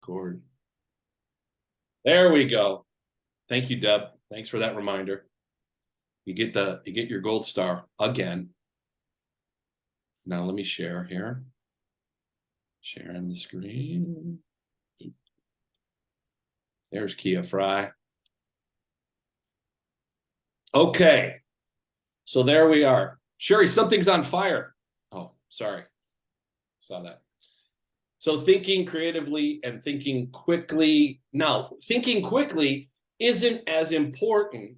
Record. There we go. Thank you, Deb. Thanks for that reminder. You get your gold star again. Now let me share here. Sharing the screen. There's Kia Fry. Okay. So there we are. Sherry, something's on fire. Oh, sorry. Saw that. So thinking creatively and thinking quickly. Now, thinking quickly isn't as important.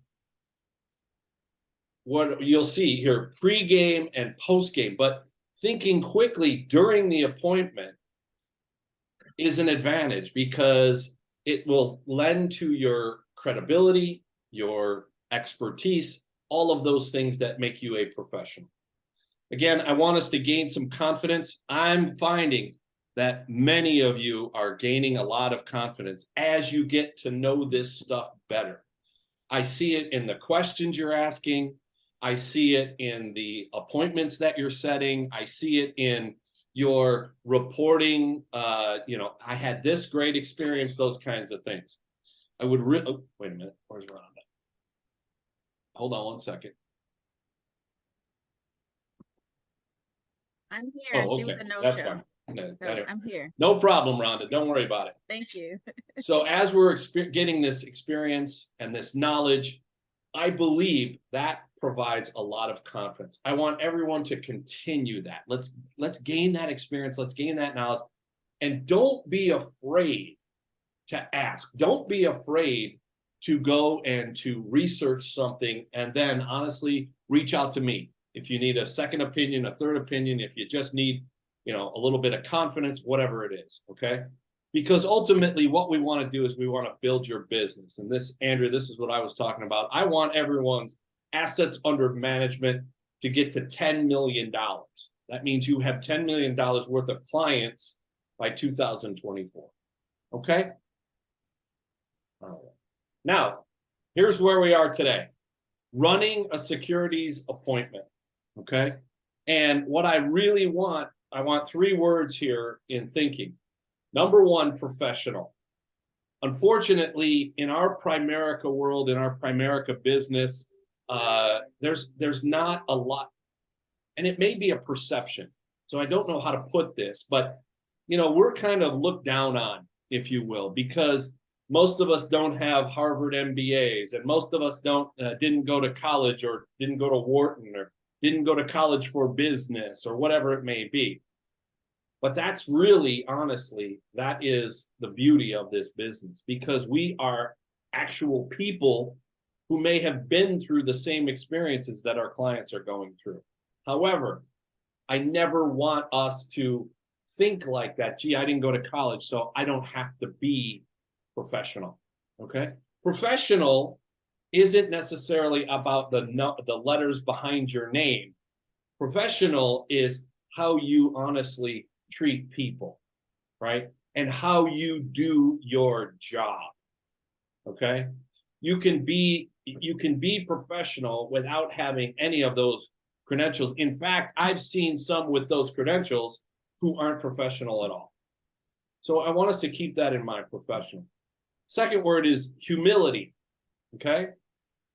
What you'll see here, pre-game and post-game, but thinking quickly during the appointment is an advantage because it will lend to your credibility, your expertise, all of those things that make you a professional. Again, I want us to gain some confidence. I'm finding that many of you are gaining a lot of confidence as you get to know this stuff better. I see it in the questions you're asking. I see it in the appointments that you're setting. I see it in your reporting. I had this great experience, those kinds of things. I would wait a minute. Where's Rhonda? Hold on one second. I'm here. Oh, okay. She was a no-show. That's fine. No, so I'm here. No problem, Rhonda. Don't worry about it. Thank you. So as we're getting this experience and this knowledge, I believe that provides a lot of confidence. I want everyone to continue that. Let's gain that experience. Let's gain that knowledge. And don't be afraid to ask. Don't be afraid to go and to research something and then honestly reach out to me. If you need a second opinion, a third opinion, if you just need, a little bit of confidence, whatever it is, okay? Because ultimately what we want to do is we want to build your business. And this, Andrew, this is what I was talking about. I want everyone's assets under management to get to $10 million. That means you have $10 million worth of clients by 2024, okay? All right. Now, here's where we are today. Running a securities appointment, okay? And what I really want, I want 3 words here in thinking. Number 1, professional. Unfortunately, in our Primerica world, in our Primerica business, there's not a lot, and it may be a perception. So I don't know how to put this, but we're kind of looked down on, if you will, because most of us don't have Harvard MBAs, and most of us didn't go to college or didn't go to Wharton or didn't go to college for business or whatever it may be. But that's really, honestly, that is the beauty of this business, because we are actual people who may have been through the same experiences that our clients are going through. However, I never want us to think like that. Gee, I didn't go to college, so I don't have to be professional, okay? Professional isn't necessarily about the letters behind your name. Professional is how you honestly treat people, right? And how you do your job, okay? You can be professional without having any of those credentials. In fact, I've seen some with those credentials who aren't professional at all. So I want us to keep that in mind, professional. Second word is humility, okay?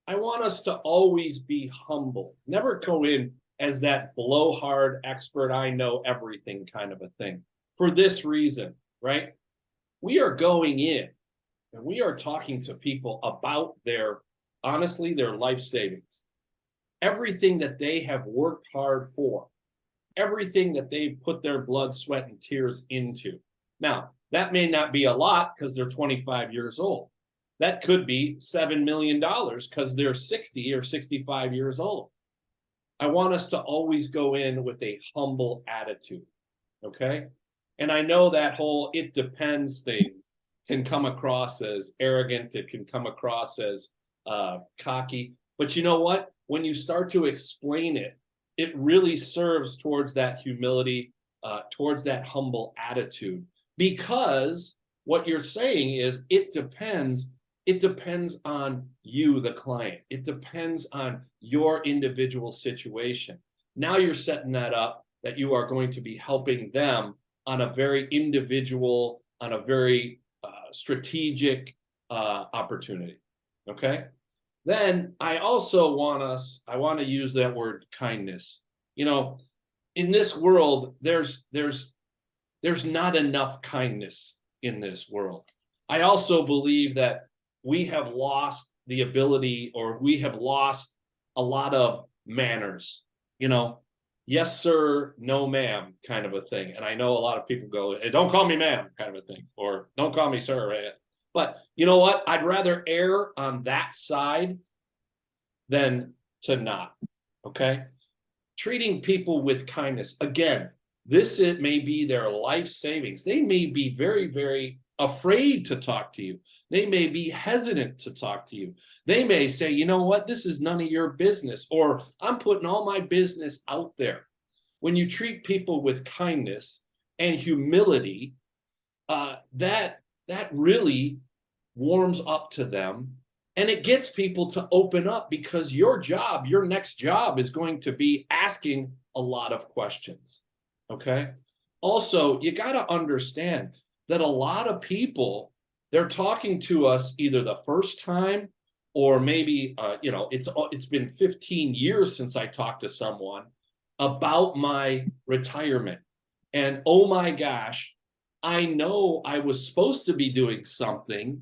I want us to always be humble. Never go in as that blowhard expert, I know everything kind of a thing. For this reason, right? We are going in and we are talking to people about honestly, their life savings. Everything that they have worked hard for. Everything that they've put their blood, sweat, and tears into. Now, that may not be a lot because they're 25 years old. That could be $7 million because they're 60 or 65 years old. I want us to always go in with a humble attitude, okay? And I know that whole "it depends" thing can come across as arrogant. It can come across as cocky. But you know what? When you start to explain it, it really serves towards that humility, towards that humble attitude. Because what you're saying is it depends. It depends on you, the client. It depends on your individual situation. Now you're setting that up that you are going to be helping them on a very individual, on a very strategic opportunity. Okay. Then I also I want to use that word kindness. You know, in this world, there's not enough kindness in this world. I also believe that we have lost the ability, or we have lost a lot of manners, you know, yes, sir, no, ma'am, kind of a thing. And I know a lot of people go, hey, don't call me ma'am, kind of a thing, or don't call me sir. Right? But you know what? I'd rather err on that side than to not. Okay. Treating people with kindness. Again, it may be their life savings. They may be very, very afraid to talk to you. They may be hesitant to talk to you. They may say, you know what, this is none of your business, or I'm putting all my business out there. When you treat people with kindness and humility, that really warms up to them, and it gets people to open up, because your next job is going to be asking a lot of questions. Okay. Also, you got to understand that a lot of people, they're talking to us either the first time, or maybe, it's been 15 years since I talked to someone about my retirement. And oh my gosh, I know I was supposed to be doing something,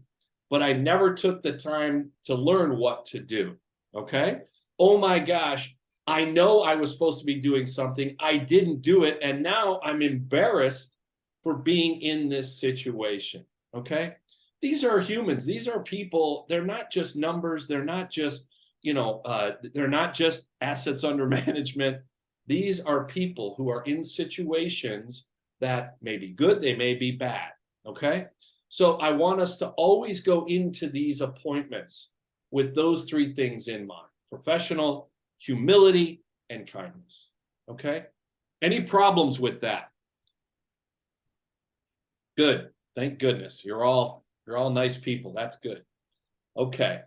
but I never took the time to learn what to do. Okay. Oh my gosh, I know I was supposed to be doing something. I didn't do it. And now I'm embarrassed for being in this situation. Okay. These are humans. These are people. They're not just numbers. They're not just, they're not just assets under management. These are people who are in situations that may be good. They may be bad. Okay. So I want us to always go into these appointments with those three things in mind: professional, humility, and kindness. Okay. Any problems with that? Good. Thank goodness. You're all nice people. That's good. Okay.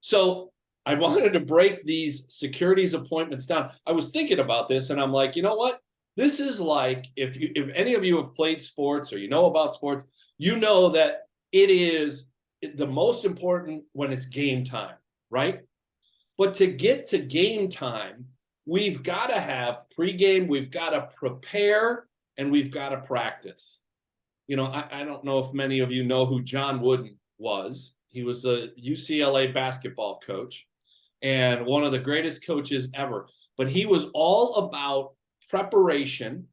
So I wanted to break these securities appointments down. I was thinking about this, and I'm like, you know what? This is like, if any of you have played sports, or you know about sports, you know that it is the most important when it's game time, right? But to get to game time, we've got to have pregame, we've got to prepare, and we've got to practice. I don't know if many of you know who John Wooden was. He was a UCLA basketball coach and one of the greatest coaches ever. But he was all about preparation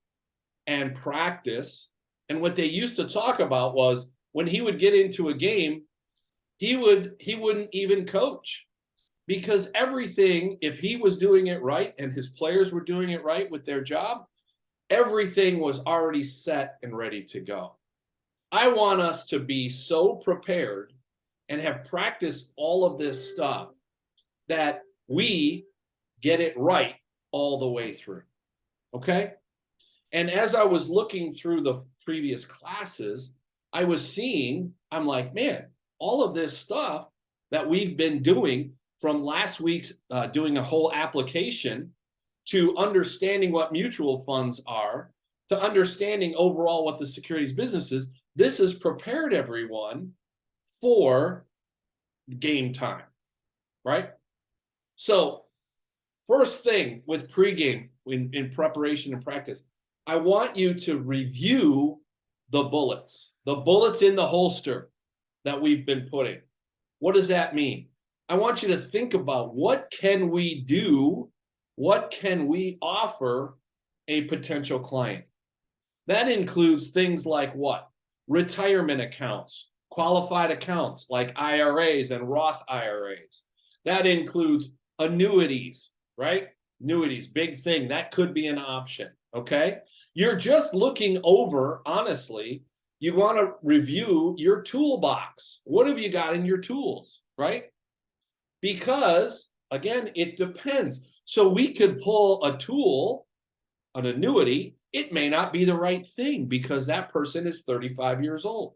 and practice. And what they used to talk about was, when he would get into a game, he wouldn't even coach, because everything, if he was doing it right and his players were doing it right with their job, everything was already set and ready to go. I want us to be so prepared and have practiced all of this stuff that we get it right all the way through. Okay. And as I was looking through the previous classes, I'm like, man, all of this stuff that we've been doing, from last week's doing a whole application, to understanding what mutual funds are, to understanding overall what the securities business is, this has prepared everyone for game time, right? So first thing with pregame, in preparation and practice, I want you to review the bullets in the holster that we've been putting. What does that mean? I want you to think about, what can we do? What can we offer a potential client? That includes things like what? Retirement accounts, qualified accounts like IRAs and Roth IRAs. That includes annuities, right? Annuities, big thing. That could be an option, okay? You're just looking over, honestly, you want to review your toolbox. What have you got in your tools, right? Because, again, it depends. So we could pull a tool, an annuity. It may not be the right thing because that person is 35 years old.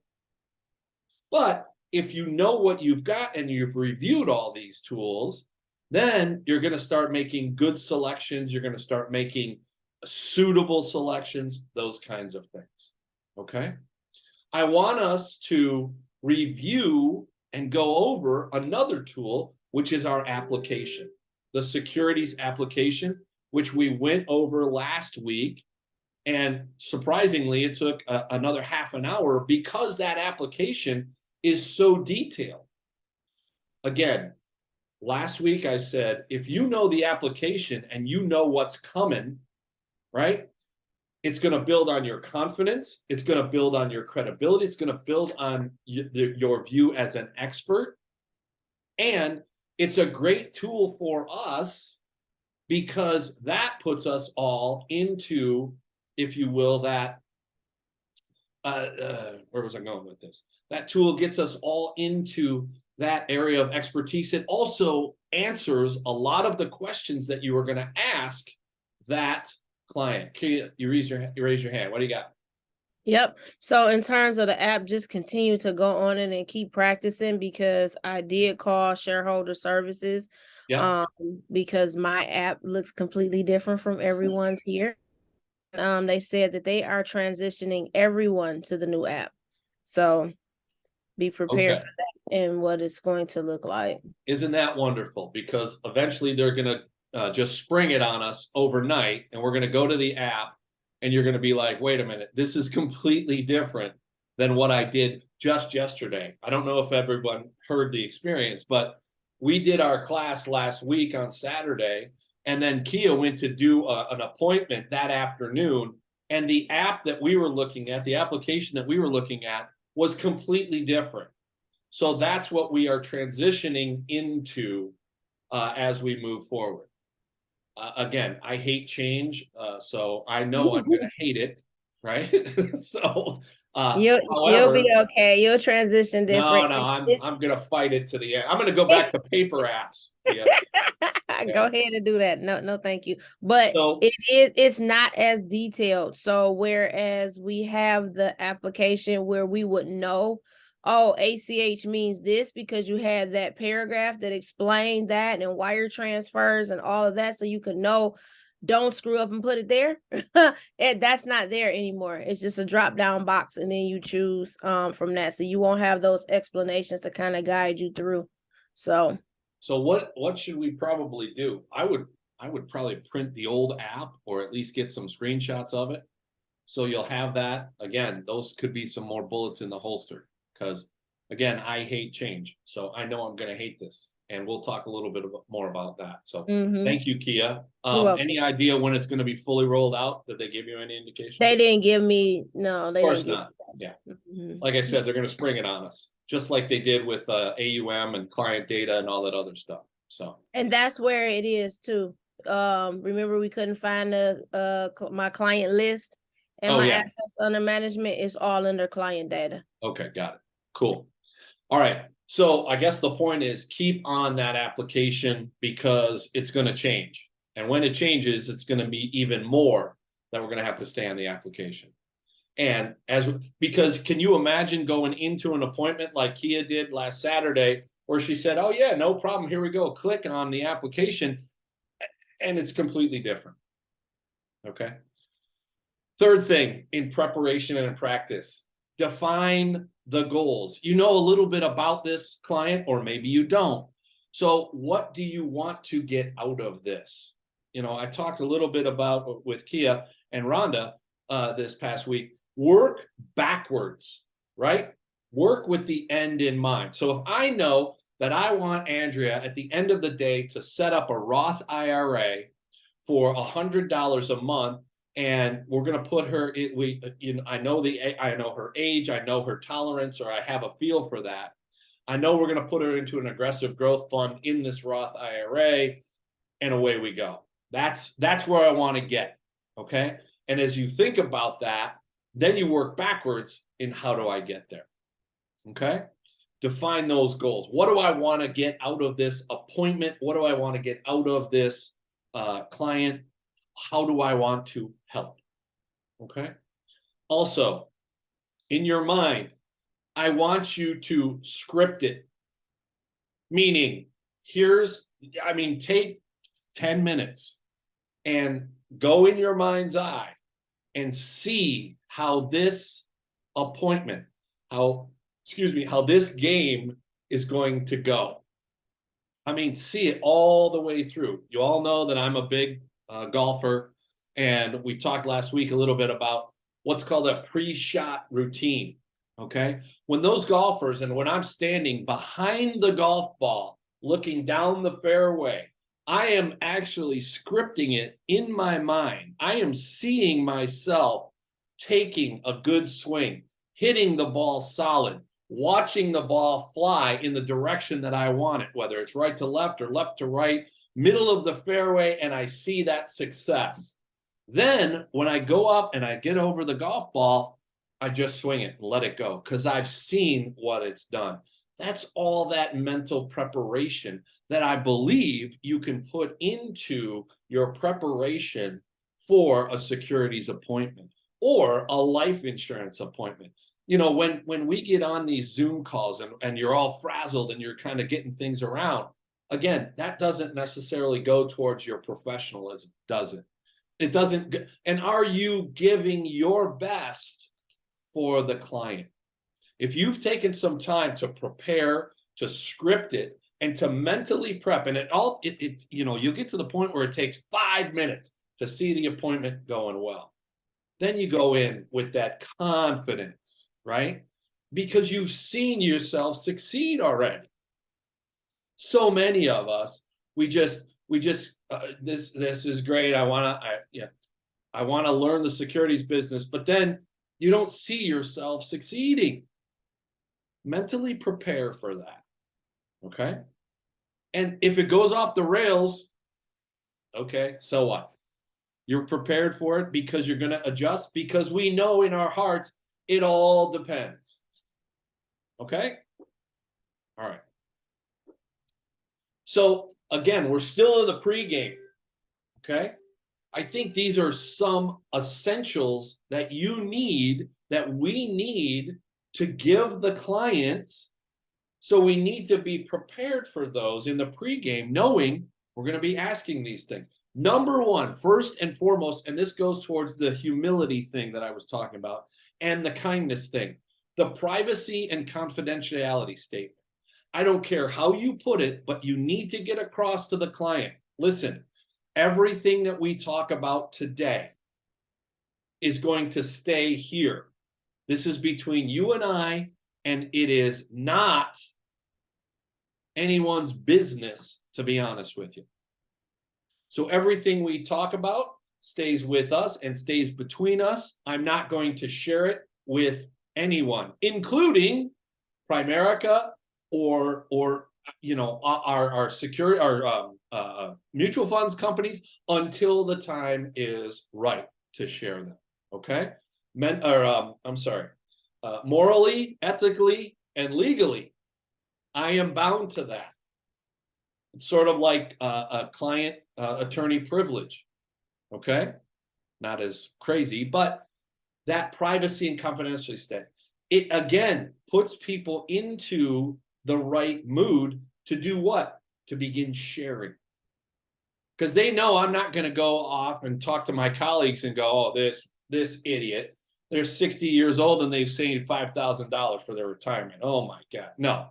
But if you know what you've got and you've reviewed all these tools, then you're going to start making good selections. You're going to start making suitable selections, those kinds of things. Okay. I want us to review and go over another tool, which is our application, the Securities application, which we went over last week. And surprisingly, it took another half an hour because that application is so detailed. Again, last week I said, if you know the application and you know what's coming, right? It's going to build on your confidence. It's going to build on your credibility. It's going to build on your view as an expert. And it's a great tool for us because that puts us all into, if you will, that, where was I going with this? That tool gets us all into that area of expertise. It also answers a lot of the questions that you were going to ask that client. You raise your hand. What do you got? Yep. So in terms of the app, just continue to go on it and keep practicing, because I did call shareholder services. Yeah. Because my app looks completely different from everyone's here. They said that they are transitioning everyone to the new app. So be prepared for that and what it's going to look like. Isn't that wonderful? Because eventually they're going to just spring it on us overnight, and we're going to go to the app and you're going to be like, wait a minute, this is completely different than what I did just yesterday. I don't know if everyone heard the experience, but we did our class last week on Saturday, and then Kia went to do an appointment that afternoon, and the app that we were looking at, the application that we were looking at, was completely different. So that's what we are transitioning into as we move forward. Again, I hate change, so I know I'm going to hate it, right? So, you'll be okay. You'll transition different. No, I'm going to fight it to the end. I'm going to go back to paper apps. Yeah. Go ahead and do that. No, thank you. But so, it's not as detailed. So whereas we have the application where we would know, oh, ACH means this because you had that paragraph that explained that and wire transfers and all of that, so you could know, don't screw up and put it there. That's not there anymore. It's just a drop down box, and then you choose from that. So you won't have those explanations to kind of guide you through. So what should we probably do? I would probably print the old app, or at least get some screenshots of it. So you'll have that. Again, those could be some more bullets in the holster, because again, I hate change. So I know I'm going to hate this, and we'll talk a little bit more about that. So thank you, Kia. Any idea when it's going to be fully rolled out? Did they give you any indication? They didn't give me, no, they didn't. Of course not. Yeah. Like I said, they're going to spring it on us, just like they did with AUM and client data and all that other stuff. So, and that's where it is too. Remember, we couldn't find my client list, and my assets under management is all under client data. Okay, got it. Cool. All right. So I guess the point is, keep on that application, because it's going to change. And when it changes, it's going to be even more that we're going to have to stay on the application. And because can you imagine going into an appointment like Kia did last Saturday, where she said, oh yeah, no problem, here we go, click on the application, and it's completely different. Okay. Third thing in preparation and in practice, define the goals. You know a little bit about this client, or maybe you don't. So what do you want to get out of this? You know, I talked a little bit about with Kia and Rhonda this past week. Work backwards, right? Work with the end in mind. So if I know that I want Andrea at the end of the day to set up a Roth IRA for $100 a month, and we're going to put her, I know her age, I know her tolerance, or I have a feel for that. I know we're going to put her into an aggressive growth fund in this Roth IRA, and away we go. That's where I want to get. Okay. And as you think about that, then you work backwards in, how do I get there? Okay. Define those goals. What do I want to get out of this appointment? What do I want to get out of this client? How do I want to help? Okay. Also, in your mind, I want you to script it. Meaning, take 10 minutes and go in your mind's eye and see how this appointment, how excuse me, how this game is going to go. I mean, see it all the way through. You all know that I'm a big golfer, and we talked last week a little bit about what's called a pre-shot routine. Okay, when those golfers, and when I'm standing behind the golf ball looking down the fairway, I am actually scripting it in my mind. I am seeing myself taking a good swing, hitting the ball solid, watching the ball fly in the direction that I want it, whether it's right to left or left to right, middle of the fairway, and I see that success. Then when I go up and I get over the golf ball, I just swing it and let it go because I've seen what it's done. That's all that mental preparation that I believe you can put into your preparation for a securities appointment or a life insurance appointment. You know, when we get on these Zoom calls and you're all frazzled and you're kind of getting things around, again, that doesn't necessarily go towards your professionalism, does it? It doesn't. And are you giving your best for the client? If you've taken some time to prepare, to script it, and to mentally prep, and you know, you'll get to the point where it takes 5 minutes to see the appointment going well. Then you go in with that confidence, right? Because you've seen yourself succeed already. So many of us, this is great. I want to learn the securities business, but then you don't see yourself succeeding. Mentally prepare for that. Okay. And if it goes off the rails, okay, so what? You're prepared for it because you're going to adjust, because we know in our hearts it all depends. Okay. All right. So again, we're still in the pregame. Okay. I think these are some essentials that you need, that we need to give the clients. So we need to be prepared for those in the pregame, knowing we're going to be asking these things. Number one, first and foremost, and this goes towards the humility thing that I was talking about and the kindness thing, the privacy and confidentiality statement. I don't care how you put it, but you need to get across to the client. Listen, everything that we talk about today is going to stay here. This is between you and I, and it is not anyone's business, to be honest with you. So everything we talk about stays with us and stays between us. I'm not going to share it with anyone, including Primerica or you know, our security, our mutual funds companies, until the time is right to share them. Okay. Morally, ethically, and legally, I am bound to that. It's sort of like a client attorney privilege. Okay. Not as crazy, but that privacy and confidentiality state, it again puts people into the right mood to do what? To begin sharing. Because they know I'm not going to go off and talk to my colleagues and go, oh, this idiot, they're 60 years old and they've saved $5,000 for their retirement. Oh my God. No,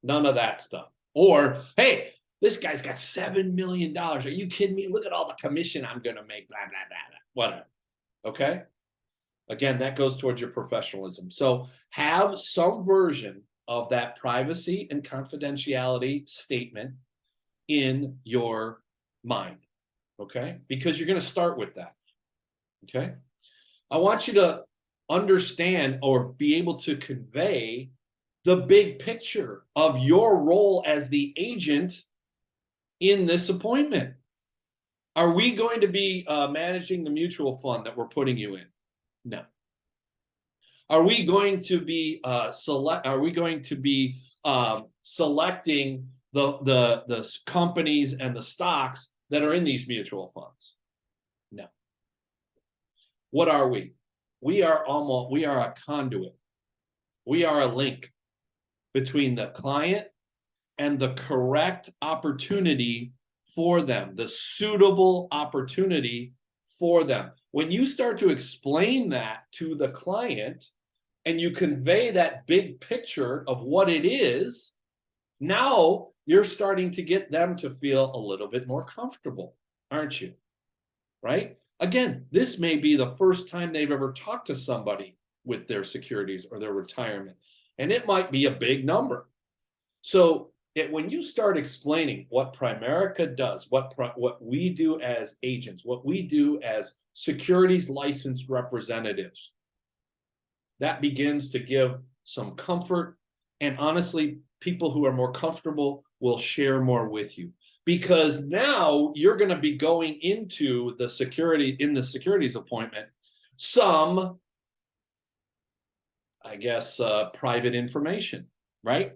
none of that stuff. Or, hey, this guy's got $7 million. Are you kidding me? Look at all the commission I'm going to make, blah, blah, blah, blah. Whatever. Okay. Again, that goes towards your professionalism. So have some version of that privacy and confidentiality statement in your mind. Okay. Because you're going to start with that. Okay. I want you to understand or be able to convey the big picture of your role as the agent in this appointment. Are we going to be managing the mutual fund that we're putting you in? No. Are we going to be selecting the companies and the stocks that are in these mutual funds? No. What are we? We are a conduit. We are a link between the client and the correct opportunity for them, the suitable opportunity for them. When you start to explain that to the client, and you convey that big picture of what it is, now you're starting to get them to feel a little bit more comfortable, aren't you? Right? Again, this may be the first time they've ever talked to somebody with their securities or their retirement, and it might be a big number. So when you start explaining what Primerica does, what we do as agents, what we do as securities licensed representatives, that begins to give some comfort. And honestly, people who are more comfortable will share more with you, because now you're going to be going into the securities appointment some, I guess, private information, right?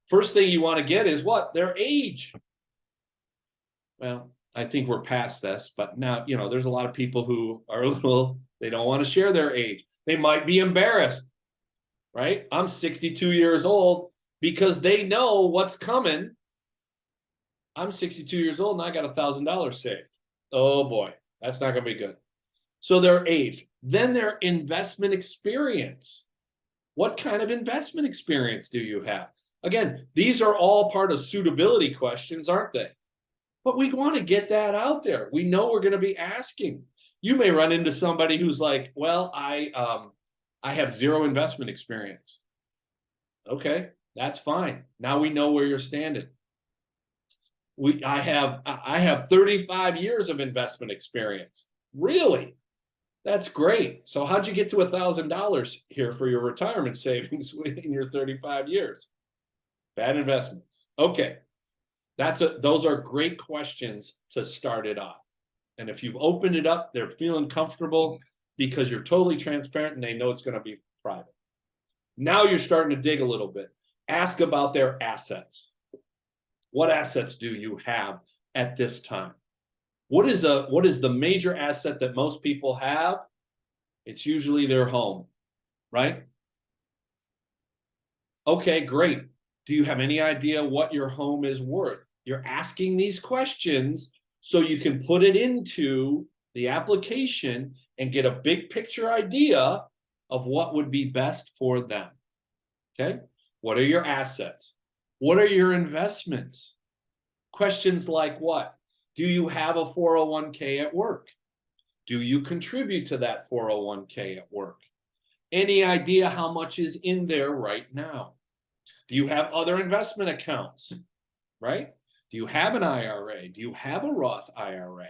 First thing you want to get is what? Their age. Well, I think we're past this, but now, there's a lot of people who are they don't want to share their age. They might be embarrassed, right? I'm 62 years old, because they know what's coming. I'm 62 years old and I got $1,000 saved. Oh boy, that's not going to be good. So their age, then their investment experience. What kind of investment experience do you have? Again, these are all part of suitability questions, aren't they? But we want to get that out there. We know we're going to be asking. You may run into somebody who's like, well, I have zero investment experience. Okay, that's fine. Now we know where you're standing. I have 35 years of investment experience. Really? That's great. So how'd you get to $1,000 here for your retirement savings in your 35 years? Bad investments. Okay. Those are great questions to start it off. And if you've opened it up, they're feeling comfortable because you're totally transparent and they know it's going to be private. Now you're starting to dig a little bit. Ask about their assets. What assets do you have at this time? What is the major asset that most people have? It's usually their home, right? Okay, great. Do you have any idea what your home is worth? You're asking these questions so you can put it into the application and get a big picture idea of what would be best for them. Okay? What are your assets? What are your investments? Questions like what? Do you have a 401k at work? Do you contribute to that 401k at work? Any idea how much is in there right now? Do you have other investment accounts, right? Do you have an IRA? Do you have a Roth IRA?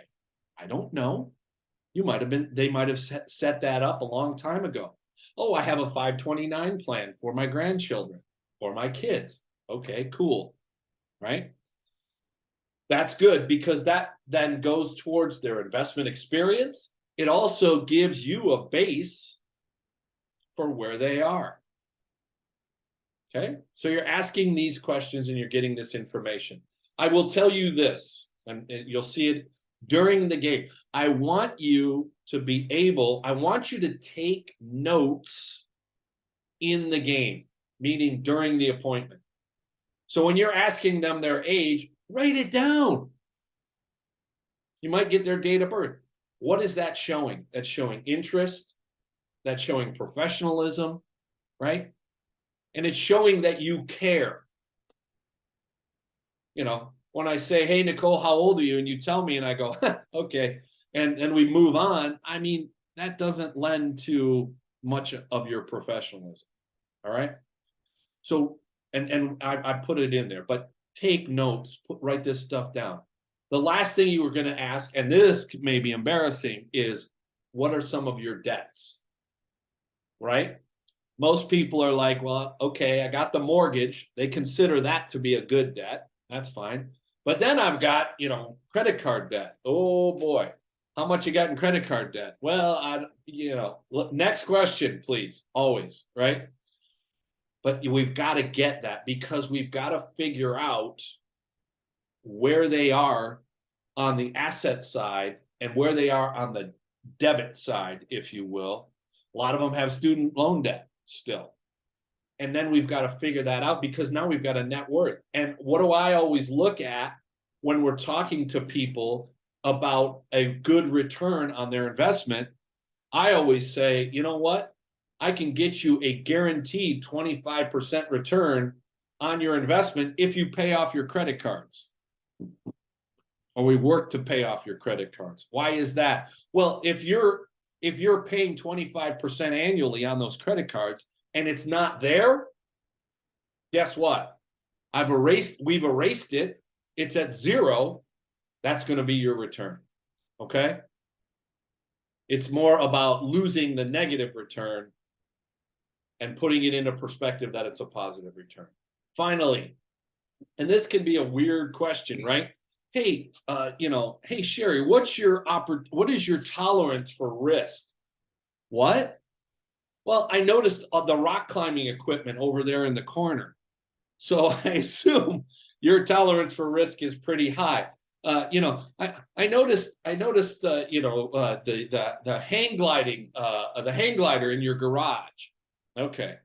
I don't know. They might have set that up a long time ago. Oh, I have a 529 plan for my grandchildren or my kids. Okay, cool, right? That's good, because that then goes towards their investment experience. It also gives you a base for where they are. Okay, so you're asking these questions and you're getting this information. I will tell you this, and you'll see it during the game. I want you to take notes in the game, meaning during the appointment. So when you're asking them their age, write it down. You might get their date of birth. What is that showing? That's showing interest. That's showing professionalism, right? And it's showing that you care. When I say, hey, Nicole, how old are you? And you tell me, and I go, okay. And we move on. I mean, that doesn't lend to much of your professionalism. All right. So, and I put it in there, but take notes, write this stuff down. The last thing you were going to ask, and this may be embarrassing, is what are some of your debts? Right? Most people are like, well, okay, I got the mortgage. They consider that to be a good debt. That's fine. But then I've got, credit card debt. Oh boy. How much you got in credit card debt? Well, next question, please. Always, right? But we've got to get that, because we've got to figure out where they are on the asset side and where they are on the debit side, if you will. A lot of them have student loan debt still. And then we've got to figure that out, because now we've got a net worth. And what do I always look at when we're talking to people about a good return on their investment? I always say, you know what? I can get you a guaranteed 25% return on your investment if you pay off your credit cards. Or we work to pay off your credit cards. Why is that? Well, if you're paying 25% annually on those credit cards and it's not there, guess what? We've erased it. It's at zero. That's going to be your return. Okay? It's more about losing the negative return and putting it into perspective that it's a positive return. Finally, and this can be a weird question, right? Hey, hey Sherry, what is your tolerance for risk? What? Well, I noticed the rock climbing equipment over there in the corner. So I assume your tolerance for risk is pretty high. I noticed, the hang glider in your garage. Okay.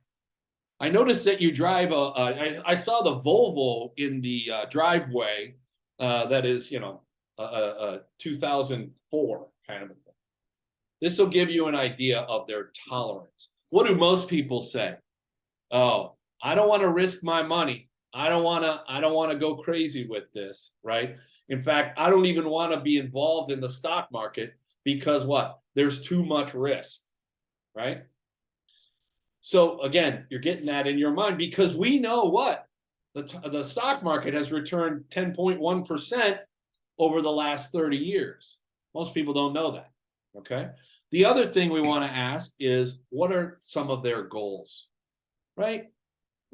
I noticed that you drive I saw the Volvo in the driveway that is, a 2004 kind of a thing. This will give you an idea of their tolerance. What do most people say? Oh, I don't want to risk my money. I don't want to go crazy with this, right? In fact, I don't even want to be involved in the stock market because what? There's too much risk, right? So again, you're getting that in your mind because we know what? The stock market has returned 10.1% over the last 30 years. Most people don't know that, okay? The other thing we want to ask is, what are some of their goals, right?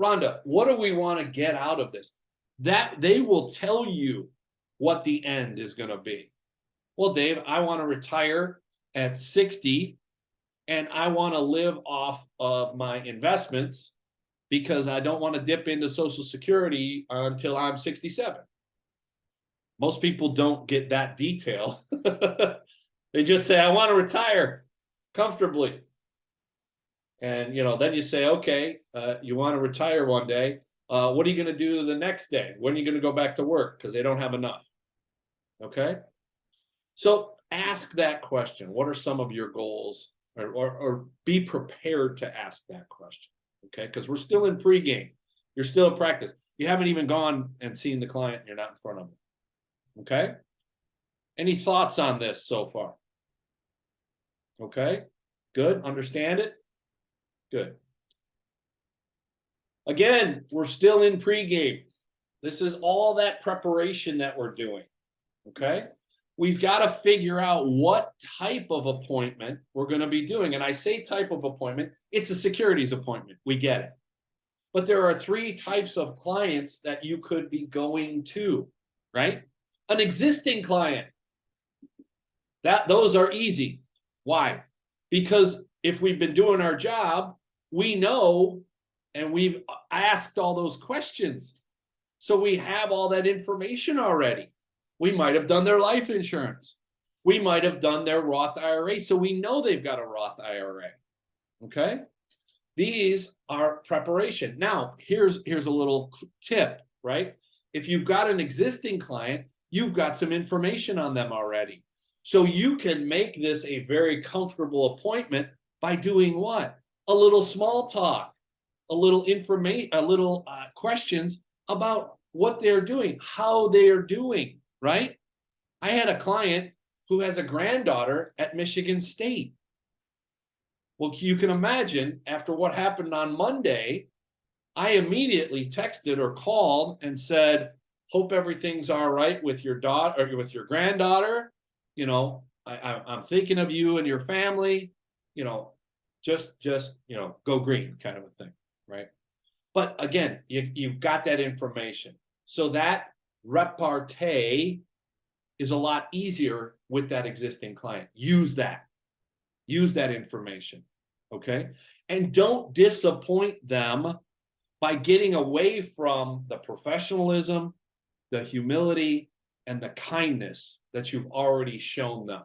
Rhonda, what do we want to get out of this? That they will tell you what the end is going to be. Well, Dave, I want to retire at 60 and I want to live off of my investments because I don't want to dip into Social Security until I'm 67. Most people don't get that detail. They just say, I want to retire comfortably. And, then you say, okay, you want to retire one day. What are you going to do the next day? When are you going to go back to work? Because they don't have enough. Okay. So ask that question. What are some of your goals? Or be prepared to ask that question. Okay. Because we're still in pregame. You're still in practice. You haven't even gone and seen the client. You're not in front of them. Okay. Any thoughts on this so far? Okay. Good. Understand it? Good. Again, we're still in pregame. This is all that preparation that we're doing. Okay. We've got to figure out what type of appointment we're going to be doing. And I say type of appointment, it's a securities appointment. We get it. But there are 3 types of clients that you could be going to, right? An existing client. Those are easy. Why? Because if we've been doing our job, we know and we've asked all those questions. So we have all that information already. We might have done their life insurance. We might have done their Roth IRA. So we know they've got a Roth IRA. Okay. These are preparation. Now, here's a little tip, right? If you've got an existing client, you've got some information on them already. So you can make this a very comfortable appointment by doing what? A little small talk, a little information, questions about what they're doing, how they are doing, right? I had a client who has a granddaughter at Michigan State. Well, you can imagine after what happened on Monday, I immediately texted or called and said, hope everything's all right with your daughter or with your granddaughter. I'm thinking of you and your family, just go green kind of a thing, right? But again, you've got that information. So that repartee is a lot easier with that existing client. Use that information, okay? And don't disappoint them by getting away from the professionalism, the humility, and the kindness that you've already shown them,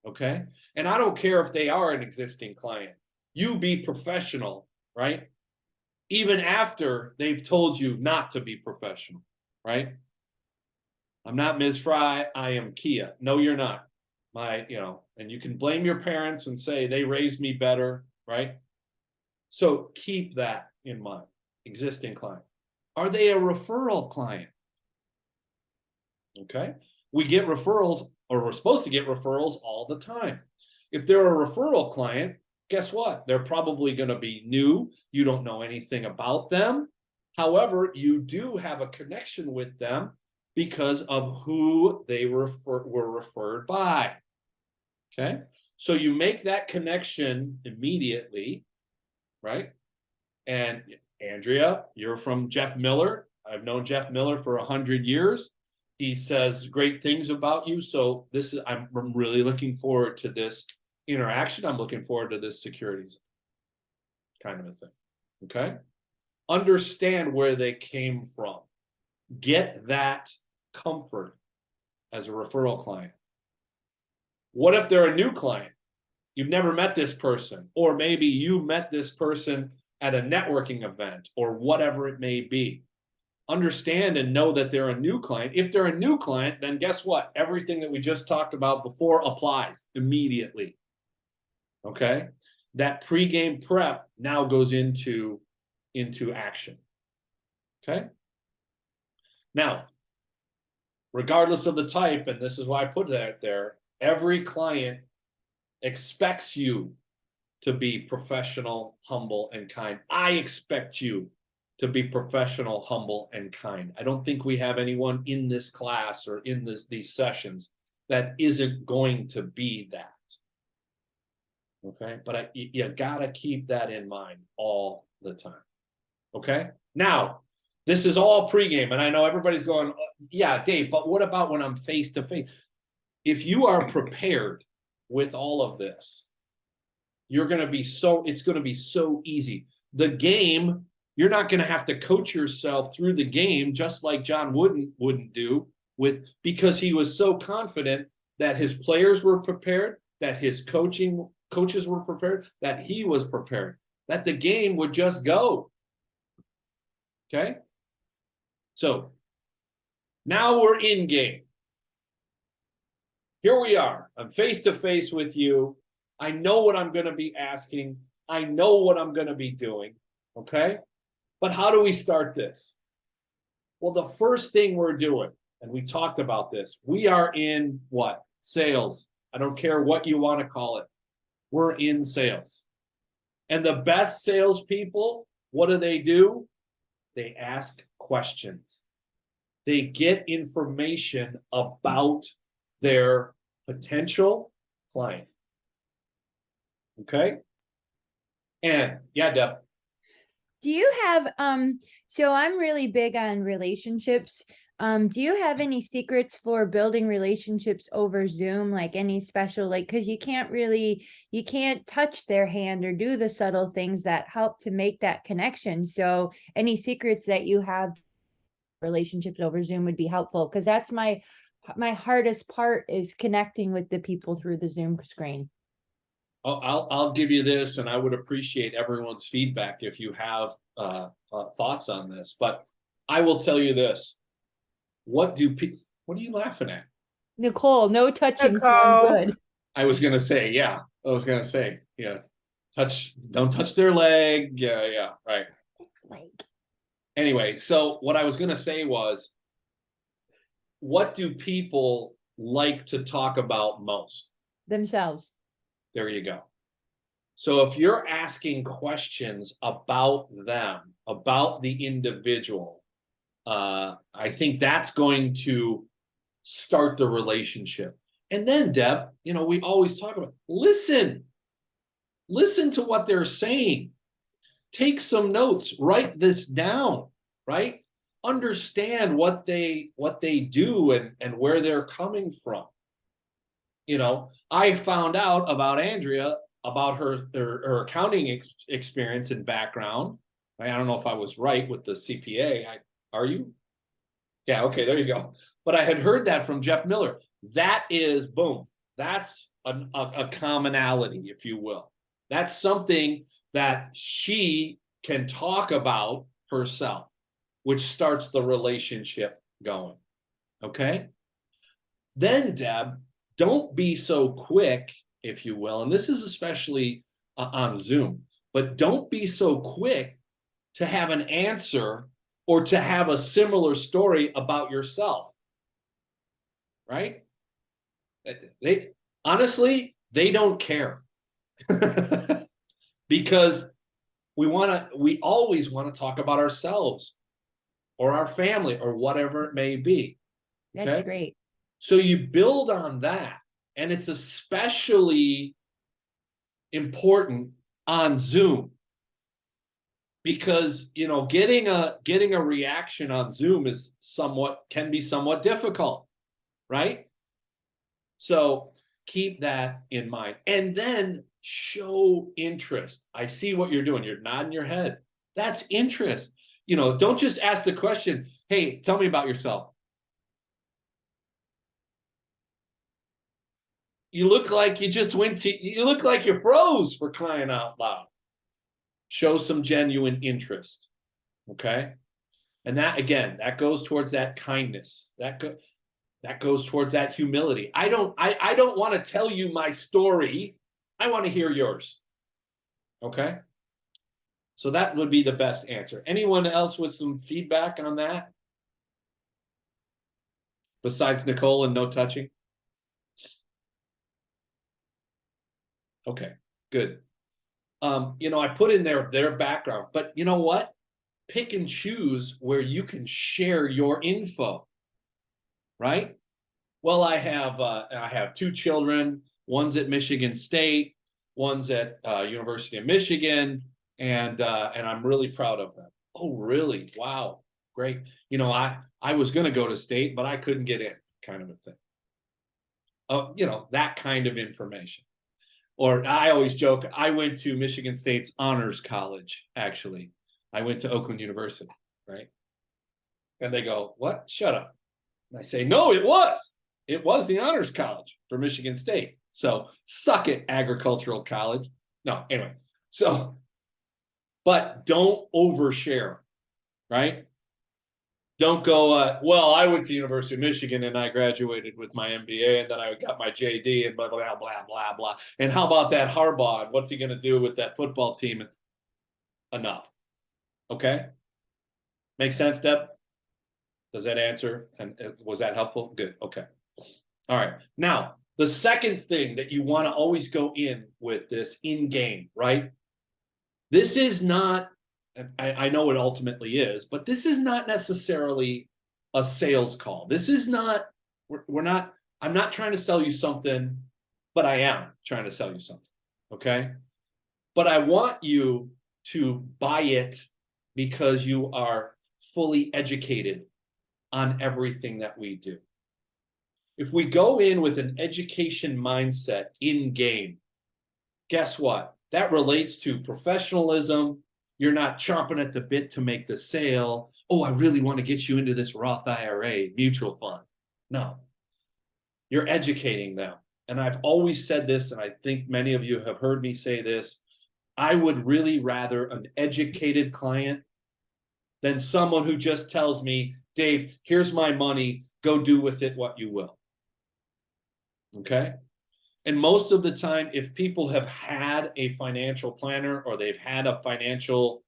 okay? And I don't care if they are an existing client. You be professional, right? Even after they've told you not to be professional, right? I'm not Ms. Fry, I am Kia. No, you're not. And you can blame your parents and say they raised me better, right? So keep that in mind. Existing client. Are they a referral client? Okay. We get referrals, or we're supposed to get referrals all the time. If they're a referral client, guess what? They're probably going to be new. You don't know anything about them. However, you do have a connection with them because of who they were referred by. Okay. So you make that connection immediately, right? And Andrea, you're from Jeff Miller. I've known Jeff Miller for 100 years. He says great things about you. So I'm really looking forward to this interaction. I'm looking forward to this securities kind of a thing. Okay. Understand where they came from. Get that comfort as a referral client. What if they're a new client? You've never met this person, or maybe you met this person at a networking event or whatever it may be. Understand and know that they're a new client. If they're a new client, then guess what? Everything that we just talked about before applies immediately. Okay? That pregame prep now goes into action. Okay? Now, regardless of the type, and this is why I put that there, every client expects you to be professional, humble, and kind. I expect you to be professional, humble, and kind. I don't think we have anyone in this class or in these sessions that isn't going to be that. Okay, but you gotta keep that in mind all the time. Okay, now this is all pregame, and I know everybody's going, yeah, Dave, but what about when I'm face to face? If you are prepared with all of this, it's going to be so easy. The game, you're not going to have to coach yourself through the game, just like John wouldn't do because he was so confident that his players were prepared, that his coaches were prepared, that he was prepared, that the game would just go. Okay. So now we're in game. Here we are. I'm face to face with you. I know what I'm going to be asking. I know what I'm going to be doing. Okay. But how do we start this? Well, the first thing we're doing, and we talked about this, we are in what? Sales. I don't care what you want to call it. We're in sales. And the best salespeople, what do? They ask questions. They get information about their potential client. Okay. And yeah, Deb. Do you have so I'm really big on relationships. Do you have any secrets for building relationships over Zoom, like any special, like, because you can't touch their hand or do the subtle things that help to make that connection. So any secrets that you have relationships over Zoom would be helpful, because that's my hardest part, is connecting with the people through the Zoom screen. I'll give you this, and I would appreciate everyone's feedback if you have thoughts on this. But I will tell you this: what are you laughing at? Nicole, no touching, so I'm good. I was gonna say, yeah. Don't touch their leg. Yeah, right. Anyway, so what I was gonna say was, what do people like to talk about most? Themselves. There you go. So if you're asking questions about them, about the individual, I think that's going to start the relationship. And then, Deb, we always talk about listen to what they're saying. Take some notes, write this down, right? Understand what they do and where they're coming from. I found out about Andrea, about her accounting experience and background. I don't know if I was right with the CPA. Are you? Yeah, okay, there you go. But I had heard that from Jeff Miller. That is, boom, that's a commonality, if you will. That's something that she can talk about herself, which starts the relationship going. Okay? Then, Deb, don't be so quick, if you will, and this is especially on Zoom, but don't be so quick to have an answer or to have a similar story about yourself, right? They honestly, they don't care because we always want to talk about ourselves or our family or whatever it may be. That's Okay. great. So you build on that, and it's especially important on Zoom because getting a reaction on Zoom can be somewhat difficult, right? So keep that in mind, and then show interest. I see what you're doing. You're nodding your head. That's interest. Don't just ask the question, hey, tell me about yourself. You look like you look like you froze, for crying out loud. Show some genuine interest. Okay. And that, again, that goes towards that kindness. That goes towards that humility. I don't want to tell you my story. I want to hear yours. Okay. So that would be the best answer. Anyone else with some feedback on that? Besides Nicole and no touching? Okay, good. I put in their background, but you know what? Pick and choose where you can share your info, right? Well, I have 2 children. One's at Michigan State, one's at University of Michigan, and I'm really proud of them. Oh, really? Wow, great. I was going to go to state, but I couldn't get in, kind of a thing. That kind of information. Or I always joke, I went to Michigan State's honors college, actually. I went to Oakland University, right? And they go, what? Shut up. And I say, no, it was. It was the honors college for Michigan State. So suck it, agricultural college. No, anyway. So, but don't overshare, right? Don't go, well, I went to University of Michigan and I graduated with my MBA and then I got my JD and blah, blah, blah, blah, blah. And how about that Harbaugh? What's he going to do with that football team? Enough. Okay. Make sense, Deb? Does that answer? And was that helpful? Good. Okay. All right. Now, the second thing that you want to always go in with this in game, right? This is not, I know it ultimately is, but this is not necessarily a sales call. This is not, I'm not trying to sell you something, but I am trying to sell you something. Okay. But I want you to buy it because you are fully educated on everything that we do. If we go in with an education mindset in game, guess what? That relates to professionalism. You're not chomping at the bit to make the sale. Oh, I really want to get you into this Roth IRA mutual fund. No, you're educating them. And I've always said this, and I think many of you have heard me say this. I would really rather an educated client than someone who just tells me, Dave, here's my money, go do with it what you will. Okay? And most of the time, if people have had a financial planner or they've had a financial,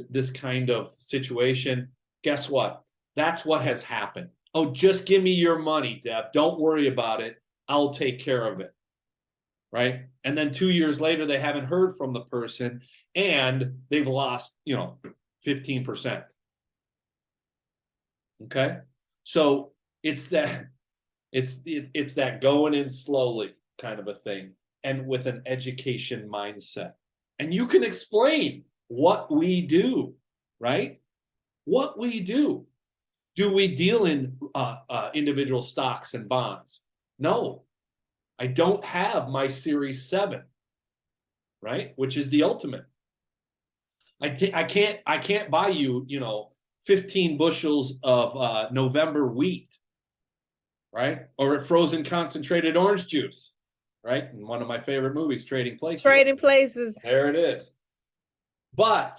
this kind of situation, guess what? That's what has happened. Oh, just give me your money, Deb. Don't worry about it. I'll take care of it. Right? And then 2 years later, they haven't heard from the person and they've lost, 15%. Okay? So it's that going in slowly kind of a thing, and with an education mindset. And you can explain what we do, right? What we do. Do we deal in individual stocks and bonds? No, I don't have my Series 7, right? Which is the ultimate. I can't buy you, 15 bushels of November wheat, right? Or frozen concentrated orange juice, right? In one of my favorite movies, Trading Places. Trading Places. There it is. But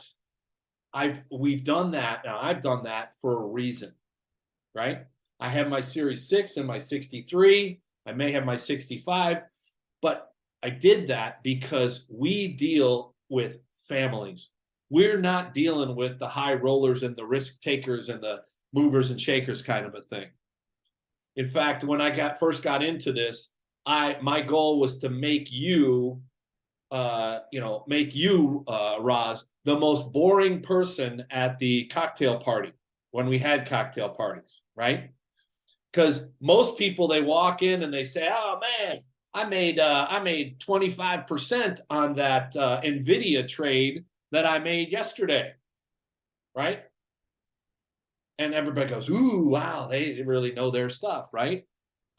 we've done that. Now I've done that for a reason, right? I have my Series 6 and my 63. I may have my 65, but I did that because we deal with families. We're not dealing with the high rollers and the risk takers and the movers and shakers kind of a thing. In fact, when I first got into this, my goal was to make you, Roz, the most boring person at the cocktail party when we had cocktail parties, right? Because most people, they walk in and they say, "Oh man, I made 25% on that Nvidia trade that I made yesterday," right? And everybody goes, "Ooh, wow, they really know their stuff," right?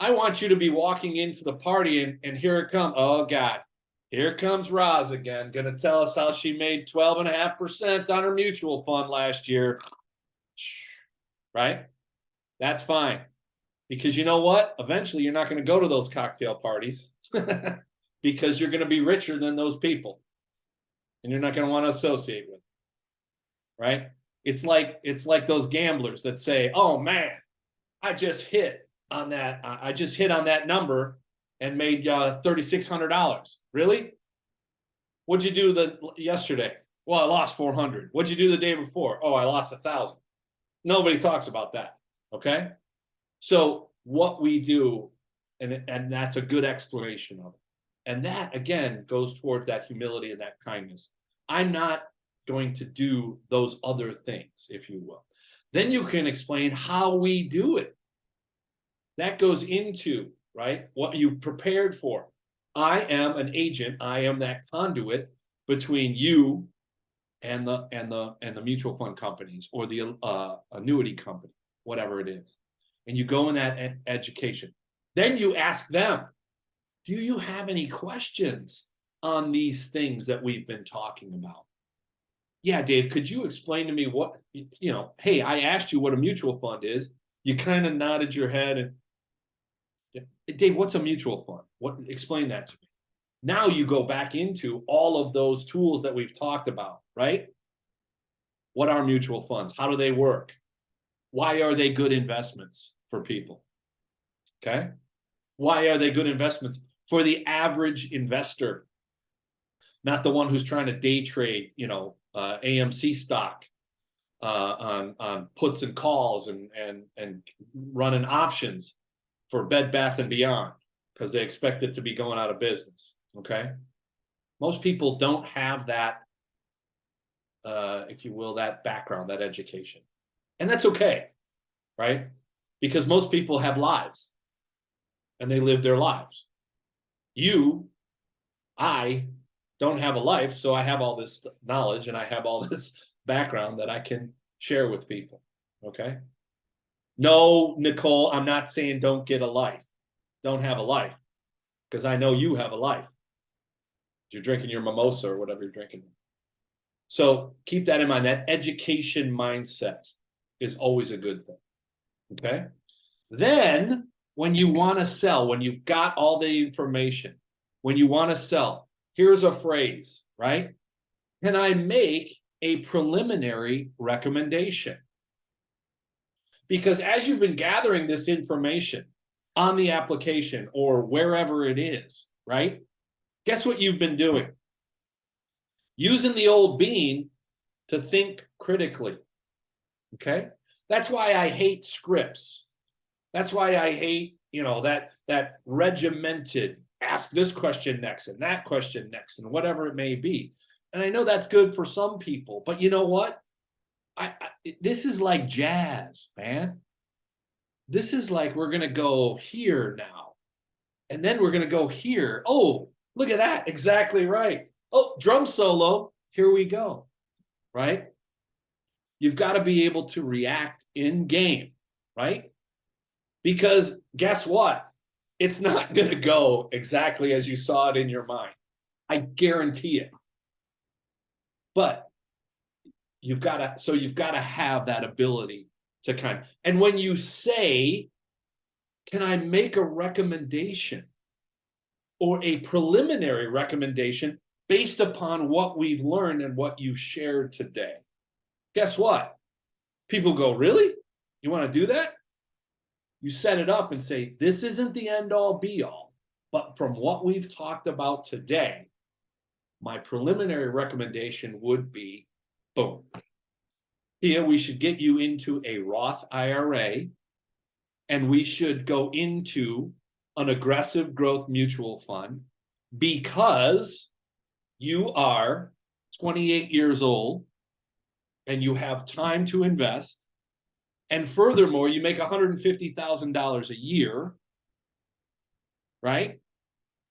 I want you to be walking into the party and here it comes. Oh God, here comes Roz again, gonna tell us how she made 12.5% on her mutual fund last year, right? That's fine. Because you know what? Eventually, you're not going to go to those cocktail parties because you're going to be richer than those people, and you're not going to want to associate with them, right? It's like those gamblers that say, "Oh man, I just hit on that. I just hit on that number and made $3,600. Really? What'd you do yesterday? Well, I lost 400. What'd you do the day before? Oh, I lost 1,000. Nobody talks about that. Okay. So what we do, and that's a good exploration of it. And that, again, goes towards that humility and that kindness. I'm not going to do those other things, if you will. Then you can explain how we do it. That goes into, right, what you've prepared for. I am an agent. I am that conduit between you and the mutual fund companies or the annuity company, whatever it is. And you go in that education. Then you ask them, do you have any questions on these things that we've been talking about? Yeah, Dave, could you explain to me what, hey, I asked you what a mutual fund is. You kind of nodded your head and, Dave, what's a mutual fund? Explain that to me. Now you go back into all of those tools that we've talked about, right? What are mutual funds? How do they work? Why are they good investments for people? Okay. Why are they good investments for the average investor? Not the one who's trying to day trade, AMC stock on puts and calls and running options for Bed Bath and Beyond because they expect it to be going out of business. Okay. Most people don't have that, if you will, that background, that education. And that's okay, right? Because most people have lives and they live their lives. I don't have a life, so I have all this knowledge and I have all this background that I can share with people, okay? No, Nicole, I'm not saying don't get a life. Don't have a life, because I know you have a life. You're drinking your mimosa or whatever you're drinking. So keep that in mind. That education mindset is always a good thing, okay? Then when you want to sell, when you've got all the information, when you want to sell, here's a phrase, right? Can I make a preliminary recommendation? Because as you've been gathering this information on the application or wherever it is, right? Guess what you've been doing? Using the old bean to think critically, okay? That's why I hate scripts. That's why I hate, that regimented, ask this question next and that question next and whatever it may be. And I know that's good for some people, but you know what? This is like jazz, man. This is like we're going to go here now. And then we're going to go here. Oh, look at that. Exactly right. Oh, drum solo. Here we go. Right? You've got to be able to react in game, right? Because guess what? It's not going to go exactly as you saw it in your mind. I guarantee it. But you've got to have that ability to and when you say, can I make a recommendation or a preliminary recommendation based upon what we've learned and what you've shared today? Guess what? People go, really? You want to do that? You set it up and say, this isn't the end all be all, but from what we've talked about today, my preliminary recommendation would be, boom. Here, we should get you into a Roth IRA, and we should go into an aggressive growth mutual fund because you are 28 years old and you have time to invest. And furthermore, you make $150,000 a year, right?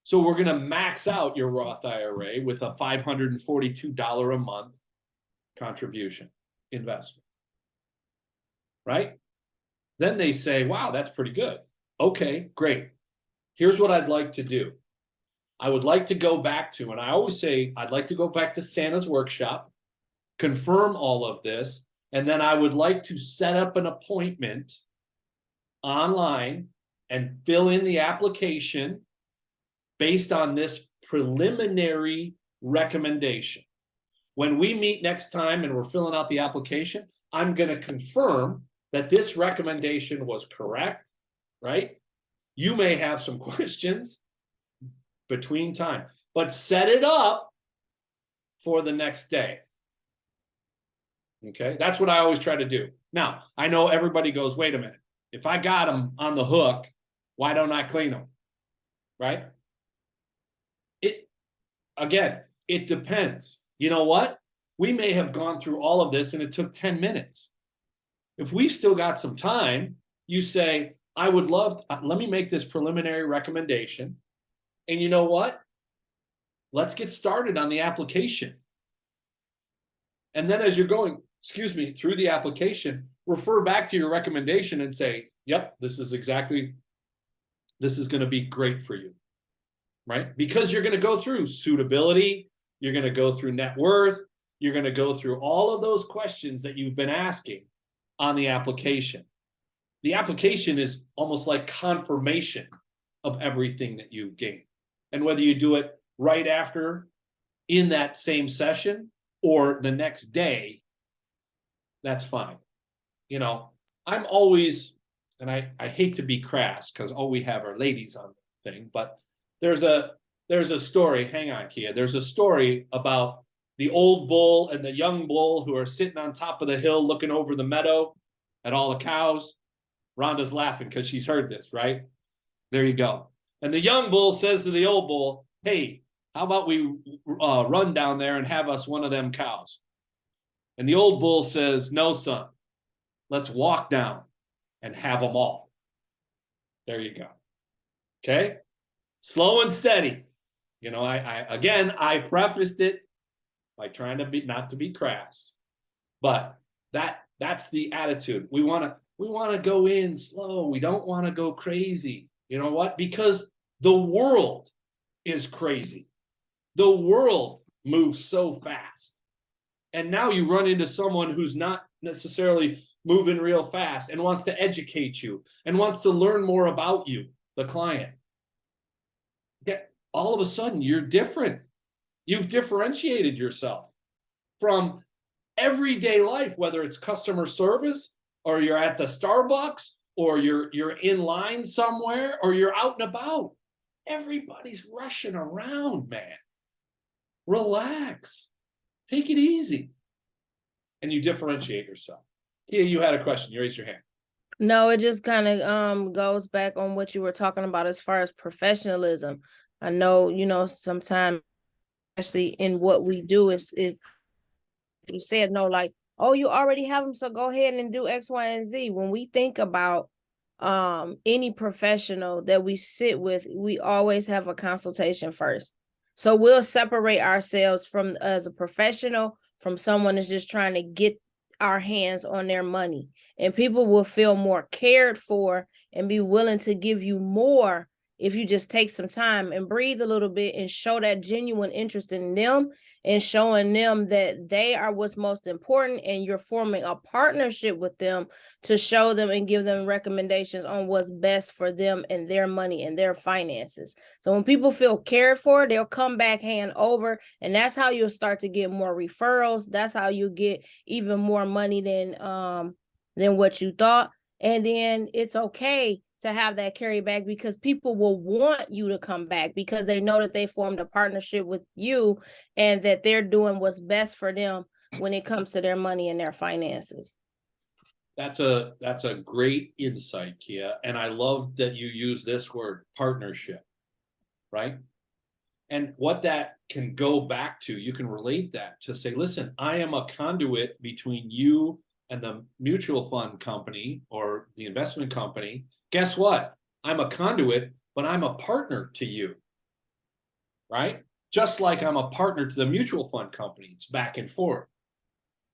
So we're going to max out your Roth IRA with a $542 a month contribution investment, right? Then they say, wow, that's pretty good. Okay, great. Here's what I'd like to do. I would like to go back to, and I always say, I'd like to go back to Santa's workshop, confirm all of this, and then I would like to set up an appointment online and fill in the application based on this preliminary recommendation. When we meet next time and we're filling out the application, I'm going to confirm that this recommendation was correct, right? You may have some questions between time, but set it up for the next day. Okay, that's what I always try to do. Now, I know everybody goes, wait a minute. If I got them on the hook, why don't I clean them? Right? Again, it depends. You know what? We may have gone through all of this and it took 10 minutes. If we've still got some time, you say, I would love to, let me make this preliminary recommendation. And you know what? Let's get started on the application. And then as you're going, through the application, refer back to your recommendation and say, yep, this is going to be great for you, right? Because you're going to go through suitability, you're going to go through net worth, you're going to go through all of those questions that you've been asking on the application. The application is almost like confirmation of everything that you gain. And whether you do it right after in that same session or the next day, that's fine. You know, I'm always, and I hate to be crass because all we have are ladies on the thing, but there's a story, hang on, Kia, there's a story about the old bull and the young bull who are sitting on top of the hill looking over the meadow at all the cows. Rhonda's laughing because she's heard this, right? There you go. And the young bull says to the old bull, hey, how about we run down there and have us one of them cows? And the old bull says, no, son, let's walk down and have them all. There you go. Okay? Slow and steady. You know, I prefaced it by trying to be, not to be crass, but that's the attitude. We want to go in slow. We don't want to go crazy. You know what? Because the world is crazy. The world moves so fast. And now you run into someone who's not necessarily moving real fast and wants to educate you and wants to learn more about you, the client. Yeah, all of a sudden you're different. You've differentiated yourself from everyday life, whether it's customer service or you're at the Starbucks or you're in line somewhere or you're out and about. Everybody's rushing around, man. Relax. Take it easy. And you differentiate yourself. Tia, you had a question. You raised your hand. No, it just kind of goes back on what you were talking about as far as professionalism. I know, you know, sometimes, especially in what we do, is you said no, like, oh, you already have them, so go ahead and do X, Y, and Z. When we think about any professional that we sit with, we always have a consultation first. So we'll separate ourselves from as a professional from someone that's just trying to get our hands on their money. And people will feel more cared for and be willing to give you more if you just take some time and breathe a little bit and show that genuine interest in them and showing them that they are what's most important, and you're forming a partnership with them to show them and give them recommendations on what's best for them and their money and their finances. So when people feel cared for, they'll come back hand over, and that's how you'll start to get more referrals. That's how you get even more money than what you thought. And then it's okay to have that carry back, because people will want you to come back because they know that they formed a partnership with you and that they're doing what's best for them when it comes to their money and their finances. That's a great insight, Kia. And I love that you use this word, partnership, right? And what that can go back to, you can relate that to say, listen, I am a conduit between you and the mutual fund company or the investment company. Guess what? I'm a conduit, but I'm a partner to you, right? Just like I'm a partner to the mutual fund company. It's back and forth.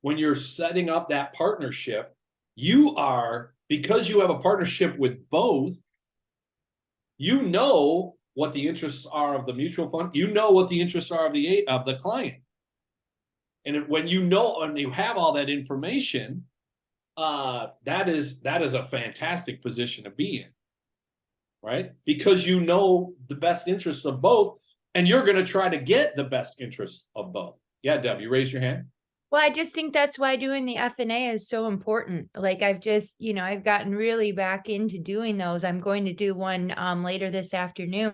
When you're setting up that partnership, you are, because you have a partnership with both, you know what the interests are of the mutual fund, you know what the interests are of the client. And when you know and you have all that information, that is a fantastic position to be in, right? Because you know the best interests of both, and you're going to try to get the best interests of both. Yeah, Deb, you raised your hand. Well, I just think that's why doing the F&A is so important. Like I've just, I've gotten really back into doing those. I'm going to do one later this afternoon.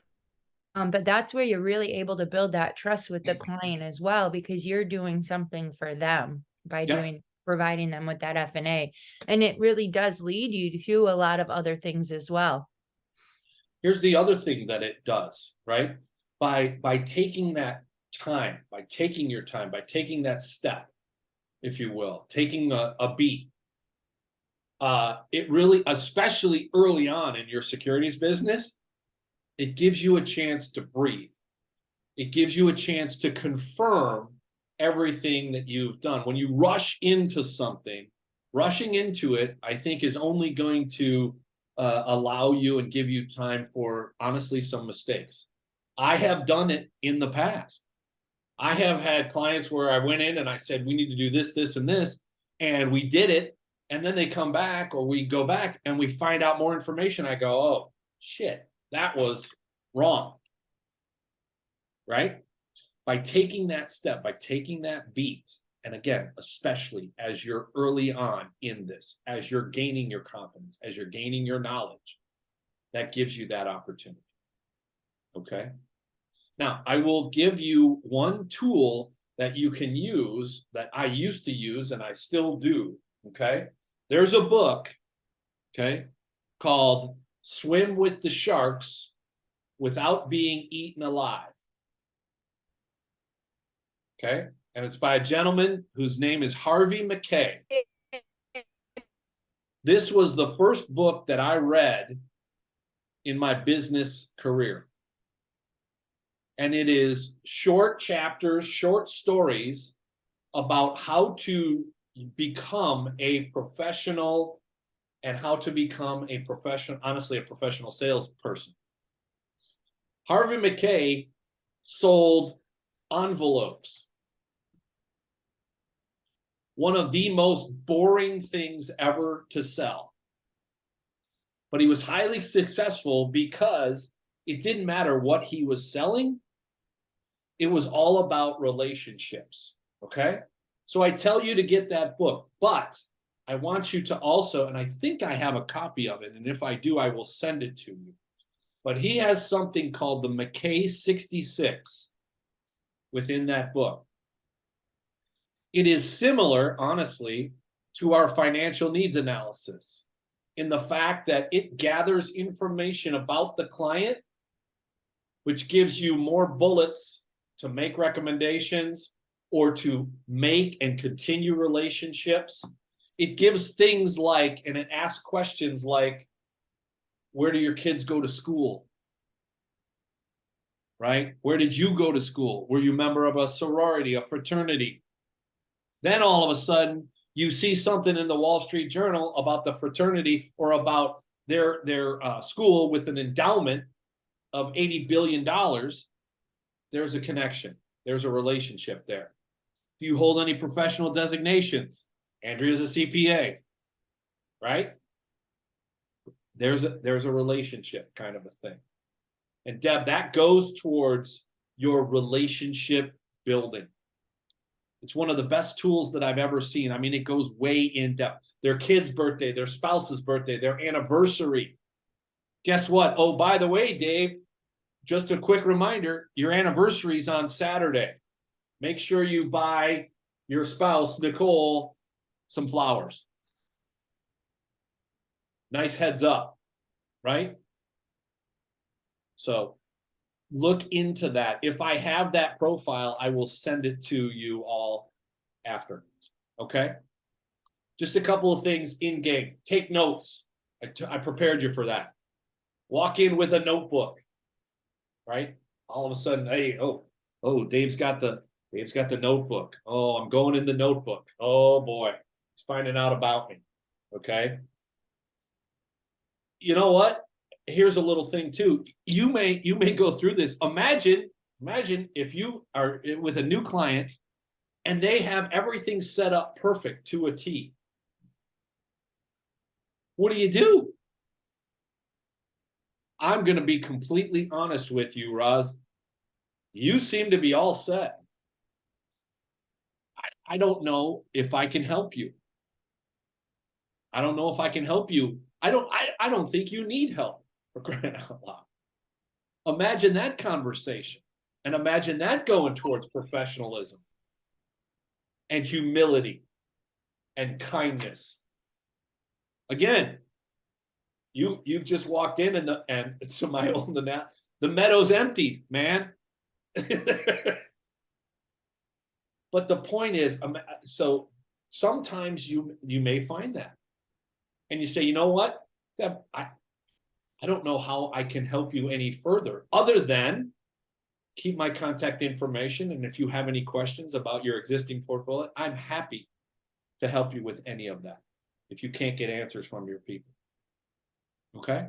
But that's where you're really able to build that trust with the client as well, because you're doing something for them by providing them with that F&A. And it really does lead you to a lot of other things as well. Here's the other thing that it does, right? By taking that time, by taking your time, by taking that step, if you will, taking a beat, it really, especially early on in your securities business, it gives you a chance to breathe. It gives you a chance to confirm everything that you've done. When you rush into something, rushing into it, I think, is only going to allow you and give you time for, honestly, some mistakes. I have done it in the past. I have had clients where I went in and I said, we need to do this, this, and this, and we did it. And then they come back, or we go back and we find out more information. I go, oh, shit, that was wrong, right? By taking that step, by taking that beat, and again, especially as you're early on in this, as you're gaining your confidence, as you're gaining your knowledge, that gives you that opportunity, okay? Now, I will give you one tool that you can use that I used to use and I still do, okay? There's a book, okay, called Swim with the Sharks Without Being Eaten Alive, okay? And it's by a gentleman whose name is Harvey Mackay. This was the first book that I read in my business career. And it is short chapters, short stories about how to become a professional and how to become a professional, honestly, a professional salesperson. Harvey Mackay sold envelopes. One of the most boring things ever to sell. But he was highly successful because it didn't matter what he was selling. It was all about relationships, okay? So I tell you to get that book, but I want you to also, and I think I have a copy of it, and if I do, I will send it to you. But he has something called the Mackay 66 within that book. It is similar, honestly, to our financial needs analysis in the fact that it gathers information about the client, which gives you more bullets to make recommendations or to make and continue relationships. It gives things like, and it asks questions like, where do your kids go to school? Right? Where did you go to school? Were you a member of a sorority, a fraternity? Then all of a sudden, you see something in the Wall Street Journal about the fraternity or about their school with an endowment of $80 billion. There's a connection. There's a relationship there. Do you hold any professional designations? Andrea's a CPA, right? There's a relationship kind of a thing. And Deb, that goes towards your relationship building. It's one of the best tools that I've ever seen. I mean, it goes way in depth. Their kid's birthday, their spouse's birthday, their anniversary. Guess what? Oh, by the way, Dave, just a quick reminder, your anniversary is on Saturday. Make sure you buy your spouse, Nicole, some flowers. Nice heads up, right? So look into that. If I have that profile, I will send it to you all after. Okay? Just a couple of things in game. Take notes. I prepared you for that. Walk in with a notebook, right? All of a sudden, hey, Dave's got the notebook. Oh, I'm going in the notebook. Oh boy, he's finding out about me. Okay. You know what? Here's a little thing too. You may go through this. Imagine if you are with a new client and they have everything set up perfect to a T. What do? I'm going to be completely honest with you, Roz. You seem to be all set. I don't know if I can help you. I don't know if I can help you. I don't think you need help, for crying out loud. Imagine that conversation, and imagine that going towards professionalism and humility and kindness. Again, you've just walked in and it's my own the meadow's empty, man. But the point is, so sometimes you may find that, and you say, you know what, I don't know how I can help you any further, other than keep my contact information, and if you have any questions about your existing portfolio, I'm happy to help you with any of that. If you can't get answers from your people, okay.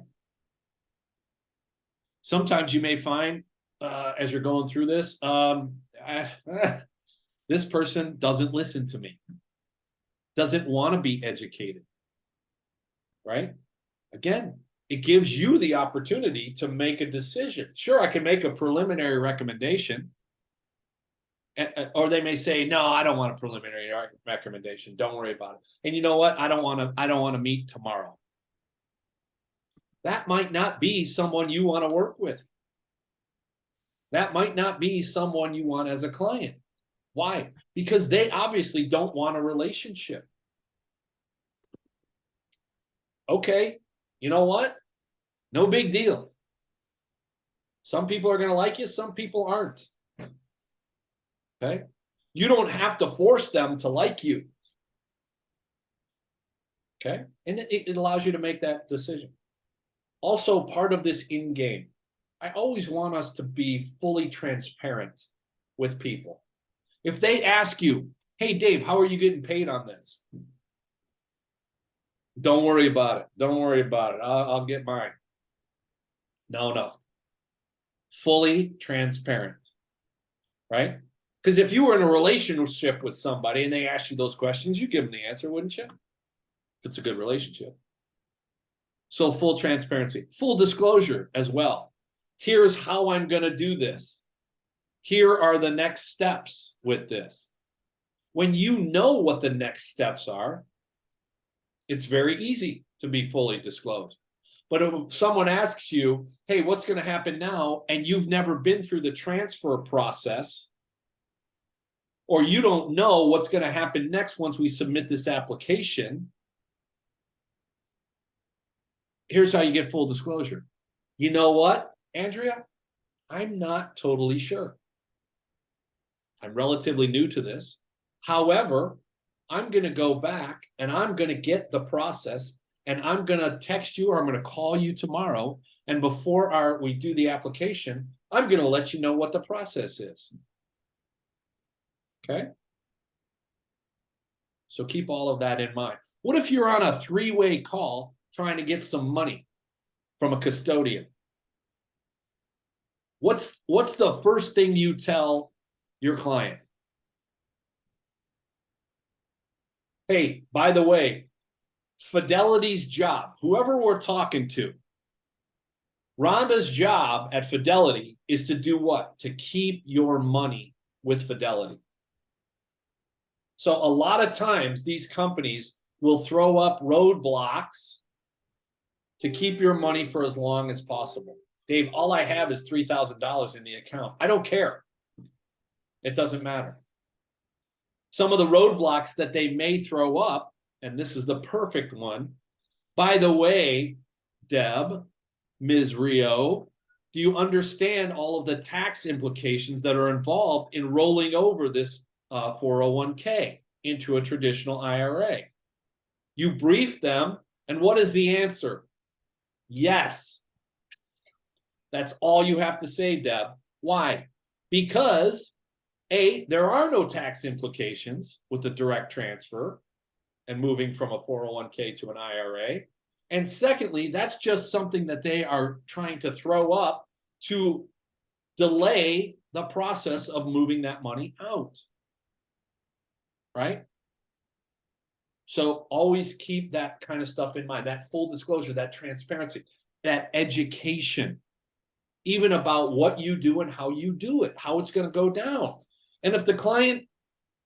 Sometimes you may find as you're going through this, this person doesn't listen to me, doesn't want to be educated, right? Again, it gives you the opportunity to make a decision. Sure, I can make a preliminary recommendation, or they may say, no, I don't want a preliminary recommendation. Don't worry about it. And you know what? I don't want to meet tomorrow. That might not be someone you want to work with. That might not be someone you want as a client. Why? Because they obviously don't want a relationship. Okay, you know what? No big deal. Some people are going to like you, some people aren't. Okay? You don't have to force them to like you. Okay? And it allows you to make that decision. Also, part of this in-game, I always want us to be fully transparent with people. If they ask you, hey, Dave, how are you getting paid on this? Don't worry about it. Don't worry about it. I'll get mine. No. Fully transparent, right? Because if you were in a relationship with somebody and they asked you those questions, you give them the answer, wouldn't you? If it's a good relationship. So full transparency, full disclosure as well. Here's how I'm going to do this. Here are the next steps with this. When you know what the next steps are, it's very easy to be fully disclosed. But if someone asks you, hey, what's going to happen now, and you've never been through the transfer process, or you don't know what's going to happen next once we submit this application, here's how you get full disclosure. You know what, Andrea? I'm not totally sure. I'm relatively new to this. However, I'm going to go back and I'm going to get the process, and I'm going to text you or I'm going to call you tomorrow. And before we do the application, I'm going to let you know what the process is. Okay? So keep all of that in mind. What if you're on a three-way call trying to get some money from a custodian? What's the first thing you tell your client? Hey, by the way, Fidelity's job, whoever we're talking to, Rhonda's job at Fidelity is to do what? To keep your money with Fidelity. So a lot of times these companies will throw up roadblocks to keep your money for as long as possible. Dave, all I have is $3,000 in the account. I don't care. It doesn't matter. Some of the roadblocks that they may throw up, and this is the perfect one. By the way, Deb, Ms. Rio, do you understand all of the tax implications that are involved in rolling over this 401k into a traditional IRA? You brief them, and what is the answer? Yes. That's all you have to say, Deb. Why? Because A, there are no tax implications with the direct transfer and moving from a 401k to an IRA. And secondly, that's just something that they are trying to throw up to delay the process of moving that money out. Right? So always keep that kind of stuff in mind, that full disclosure, that transparency, that education, even about what you do and how you do it, how it's going to go down. And if the client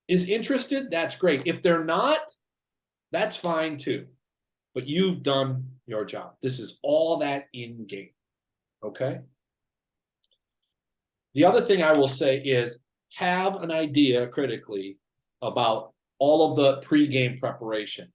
is interested, that's great. If they're not, that's fine too. But you've done your job. This is all that in game. Okay? The other thing I will say is have an idea critically about all of the pre-game preparation.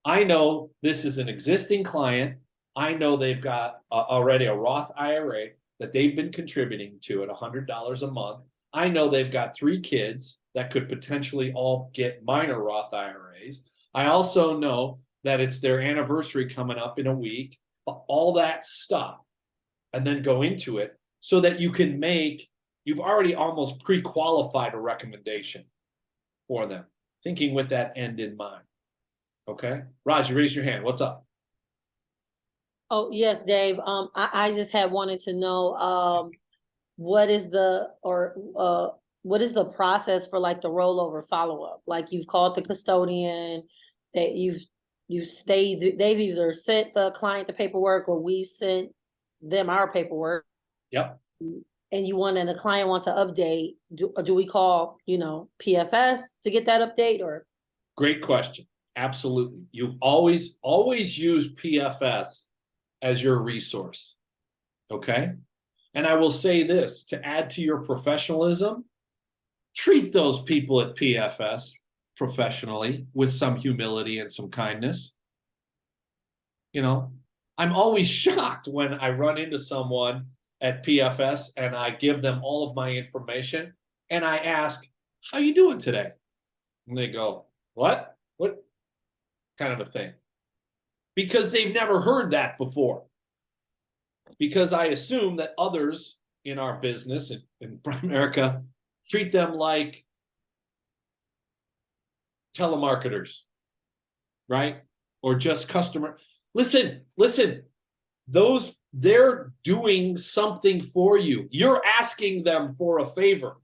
I know this is an existing client. I know they've got already a Roth IRA that they've been contributing to at $100 a month. I know they've got 3 kids that could potentially all get minor Roth IRAs. I also know that it's their anniversary coming up in a week, all that stuff, and then go into it so that you can you've already almost pre-qualified a recommendation for them, thinking with that end in mind. Okay? Raj, you raise your hand. What's up? Oh, yes, Dave. I just had wanted to know what is the process for like the rollover follow-up? Like you've called the custodian, that you've stayed, they've either sent the client the paperwork or we've sent them our paperwork. Yep. And the client wants an update. Do we call, PFS to get that update or? Great question. Absolutely. You've always use PFS as your resource. Okay. And I will say this to add to your professionalism, treat those people at PFS professionally with some humility and some kindness. I'm always shocked when I run into someone at PFS and I give them all of my information and I ask, how you doing today? And they go, what kind of a thing? Because they've never heard that before. Because I assume that others in our business in Primerica treat them like telemarketers, right? Or just customer. Listen, they're doing something for you. You're asking them for a favor,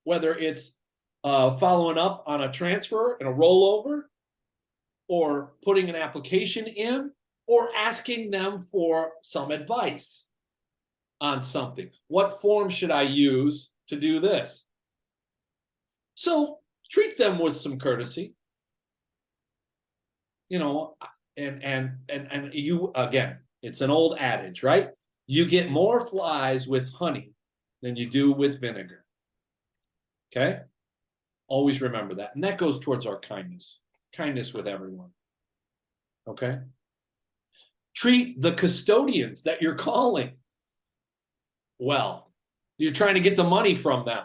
whether it's following up on a transfer and a rollover, or putting an application in, or asking them for some advice on something. What form should I use to do this? So treat them with some courtesy. And you, again, it's an old adage, right? You get more flies with honey than you do with vinegar. Okay? Always remember that. And that goes towards our kindness with everyone. Okay? Treat the custodians that you're calling well. You're trying to get the money from them.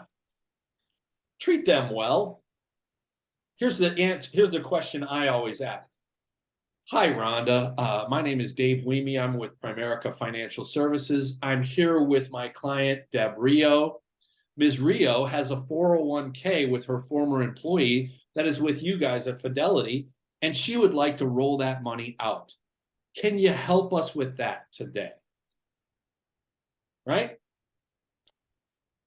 Treat them well. Here's the answer. Here's the question I always ask. Hi, Rhonda. My name is Dave Weemy. I'm with Primerica Financial Services. I'm here with my client, Deb Rio. Ms. Rio has a 401k with her former employee that is with you guys at Fidelity, and she would like to roll that money out. Can you help us with that today? Right?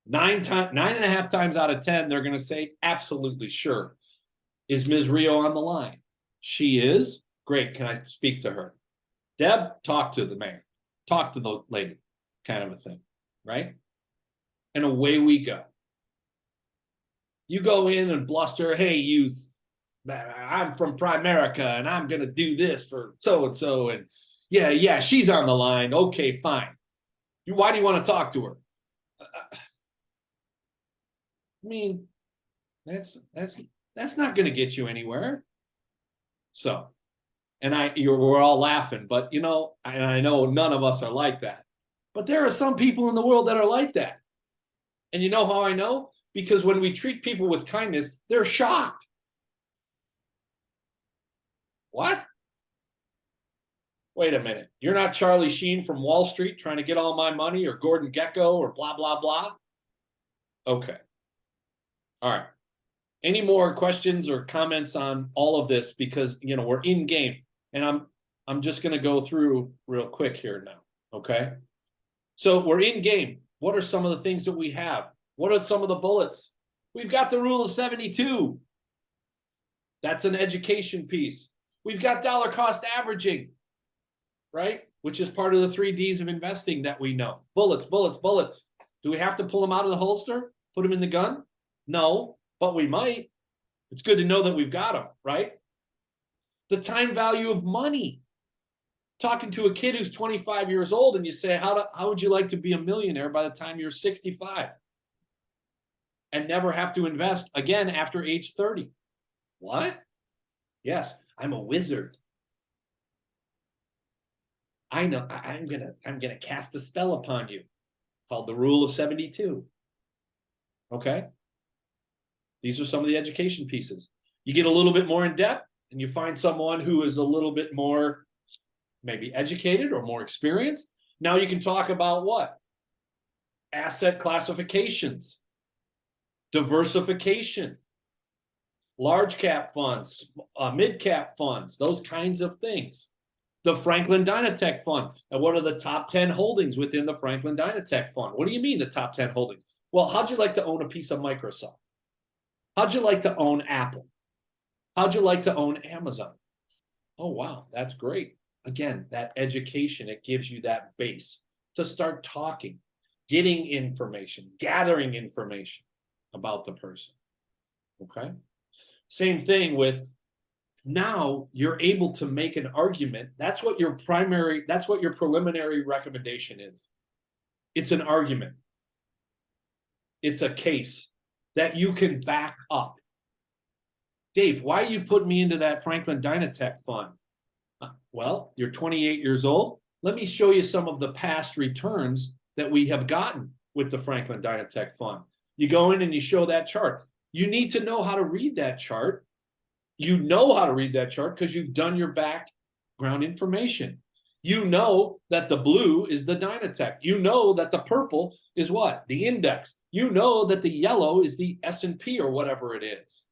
9.5 times out of 10, they're going to say, absolutely, sure. Is Ms. Rio on the line? She is. Great. Can I speak to her? Deb, talk to the man. Talk to the lady, kind of a thing. Right? And away we go. You go in and bluster, hey, youth, I'm from Primerica and I'm going to do this for so-and-so. And, Yeah, she's on the line. Okay, fine. Why do you want to talk to her? I mean, that's not going to get you anywhere. So, and we're all laughing, but you know, and I know none of us are like that. But there are some people in the world that are like that. And you know how I know? Because when we treat people with kindness, they're shocked. What? Wait a minute. You're not Charlie Sheen from Wall Street trying to get all my money, or Gordon Gekko, or blah, blah, blah? Okay. All right. Any more questions or comments on all of this? Because, you know, we're in game, and I'm just going to go through real quick here now. Okay. So we're in game. What are some of the things that we have? What are some of the bullets? We've got the rule of 72. That's an education piece. We've got dollar cost averaging, right? Which is part of the 3 Ds of investing that we know. Bullets, bullets, bullets. Do we have to pull them out of the holster? Put them in the gun? No, but we might. It's good to know that we've got them, right? The time value of money. Talking to a kid who's 25 years old and you say, how would you like to be a millionaire by the time you're 65? And never have to invest again after age 30. What? Yes, I'm a wizard. I know. I'm gonna cast a spell upon you, called the rule of 72. Okay. These are some of the education pieces. You get a little bit more in depth, and you find someone who is a little bit more maybe educated or more experienced. Now you can talk about what? Asset classifications, diversification, large cap funds, mid cap funds, those kinds of things. The Franklin Dynatech Fund. And what are the top 10 holdings within the Franklin Dynatech Fund? What do you mean the top 10 holdings? Well, how'd you like to own a piece of Microsoft? How'd you like to own Apple? How'd you like to own Amazon? Oh, wow, that's great. Again, that education, it gives you that base to start talking, getting information, gathering information about the person. Okay. Same thing with, now you're able to make an argument. That's what your preliminary recommendation is. It's an argument. It's a case that you can back up. Dave, why you put me into that Franklin Dynatech fund? Well, you're 28 years old. Let me show you some of the past returns that we have gotten with the Franklin Dynatech fund. You go in and you show that chart. You need to know how to read that chart. You know how to read that chart because you've done your background information. You know that the blue is the Dynatech. You know that the purple is what? The index. You know that the yellow is the S&P or whatever it is.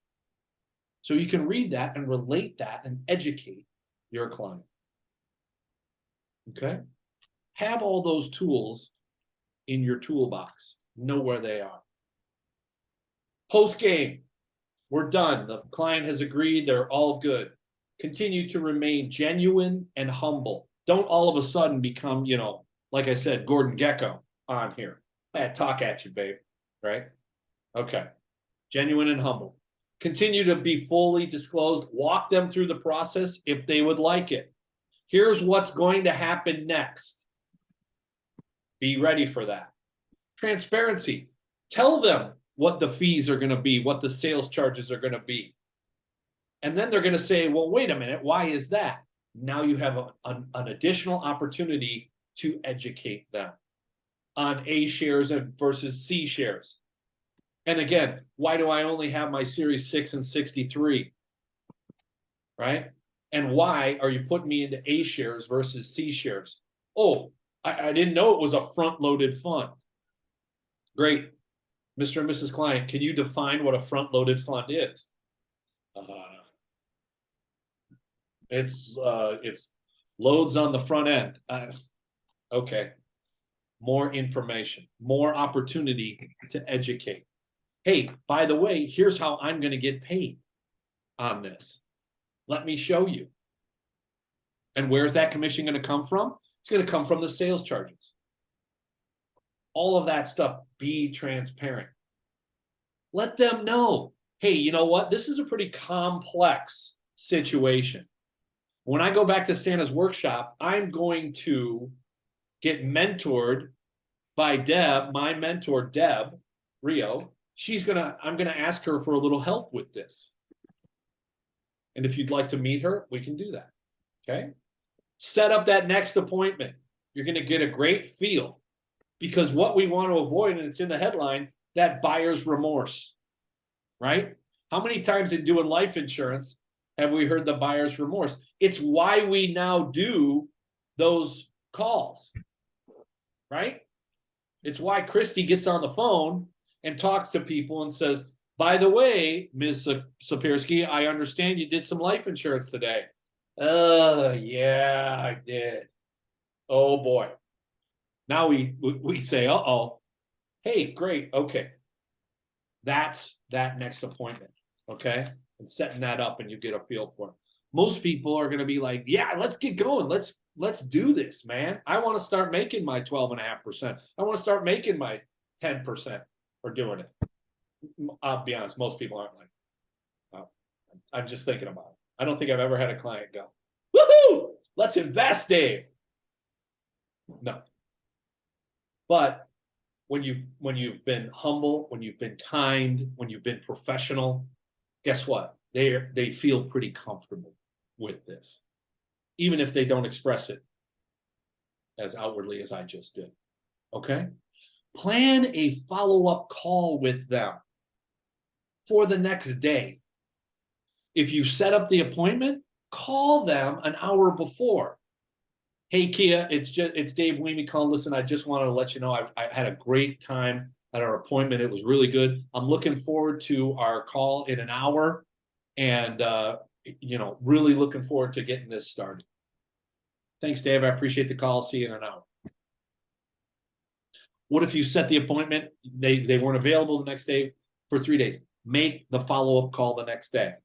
So you can read that and relate that and educate your client. Okay? Have all those tools in your toolbox. Know where they are. Post game. We're done. The client has agreed. They're all good. Continue to remain genuine and humble. Don't all of a sudden become, you know, like I said, Gordon Gekko on here. I talk at you, babe. Right? Okay. Genuine and humble. Continue to be fully disclosed. Walk them through the process if they would like it. Here's what's going to happen next. Be ready for that. Transparency. Tell them what the fees are going to be, what the sales charges are going to be. And then they're going to say, well, wait a minute, why is that? Now you have an additional opportunity to educate them on A shares versus C shares. And again, why do I only have my Series 6 and 63? Right? And why are you putting me into A shares versus C shares? Oh, I didn't know it was a front-loaded fund. Great. Mr. and Mrs. Client, can you define what a front-loaded fund is? It's loads on the front end. Okay. More information, more opportunity to educate. Hey, by the way, here's how I'm going to get paid on this. Let me show you. And where's that commission going to come from? It's going to come from the sales charges. All of that stuff, be transparent. Let them know, hey, you know what? This is a pretty complex situation. When I go back to Santa's workshop, I'm going to get mentored by Deb, my mentor, Deb Rio. I'm gonna ask her for a little help with this. And if you'd like to meet her, we can do that. Okay. Set up that next appointment. You're gonna get a great feel, because what we want to avoid, and it's in the headline, that buyer's remorse, right? How many times in doing life insurance have we heard the buyer's remorse? It's why we now do those calls, right? It's why Christy gets on the phone and talks to people and says, by the way, Ms. Sapirsky, I understand you did some life insurance today. Yeah, I did. Oh boy. Now we say, uh-oh. Hey, great. Okay. That's that next appointment. Okay. And setting that up, and you get a feel for it. Most people are going to be like, yeah, let's get going. Let's do this, man. I want to start making my 12.5%. I want to start making my 10% for doing it. I'll be honest, most people aren't like, oh, I'm just thinking about it. I don't think I've ever had a client go, woohoo, let's invest, Dave. No. But when you've been humble, when you've been kind, when you've been professional, guess what? They feel pretty comfortable with this, even if they don't express it as outwardly as I just did. Okay? Plan a follow-up call with them for the next day. If you set up the appointment, call them an hour before. Hey, Kia, it's Dave Weemy calling. Listen, I just wanted to let you know I had a great time at our appointment. It was really good. I'm looking forward to our call in an hour, and really looking forward to getting this started. Thanks, Dave. I appreciate the call. See you in an hour. What if you set the appointment? They weren't available the next day for 3 days. Make the follow-up call the next day.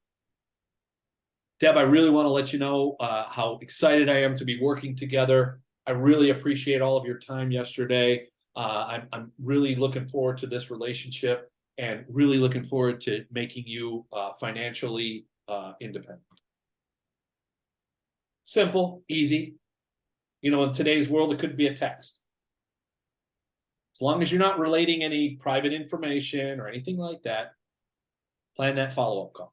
Deb, I really want to let you know how excited I am to be working together. I really appreciate all of your time yesterday. I'm really looking forward to this relationship, and really looking forward to making you financially independent. Simple, easy. In today's world, it could be a text. As long as you're not relating any private information or anything like that, plan that follow-up call.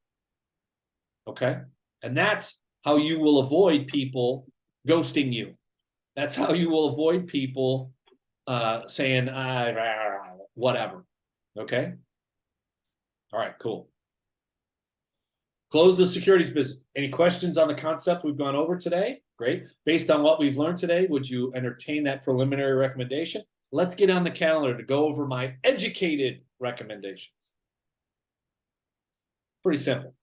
Okay? And that's how you will avoid people ghosting you. That's how you will avoid people saying, whatever. Okay? All right, cool. Close the securities business. Any questions on the concept we've gone over today? Great. Based on what we've learned today, would you entertain that preliminary recommendation? Let's get on the calendar to go over my educated recommendations. Pretty simple.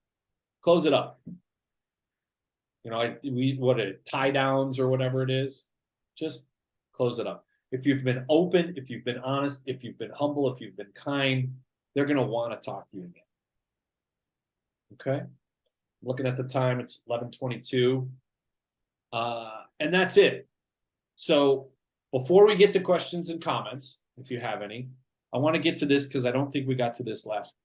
Close it up. Tie downs or whatever it is, just close it up. If you've been open, if you've been honest, if you've been humble, if you've been kind, they're going to want to talk to you again. Okay. Looking at the time, it's 11:22. And that's it. So before we get to questions and comments, if you have any, I want to get to this because I don't think we got to this last.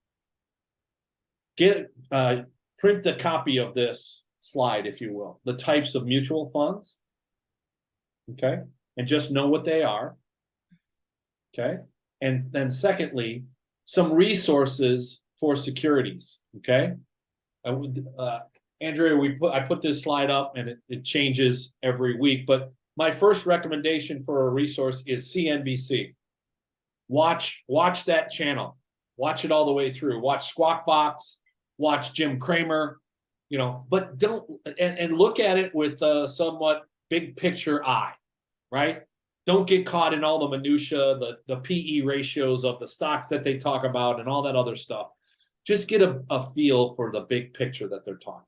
Print the copy of this slide, if you will, the types of mutual funds. Okay. And just know what they are. Okay. And then secondly, some resources for securities. Okay. Andrea, I put this slide up, and it changes every week, but my first recommendation for a resource is CNBC. Watch that channel. Watch it all the way through. Watch Squawk Box. Watch Jim Cramer. But don't and look at it with a somewhat big picture eye, right? Don't get caught in all the minutia, the PE ratios of the stocks that they talk about and all that other stuff. Just get a feel for the big picture that they're talking.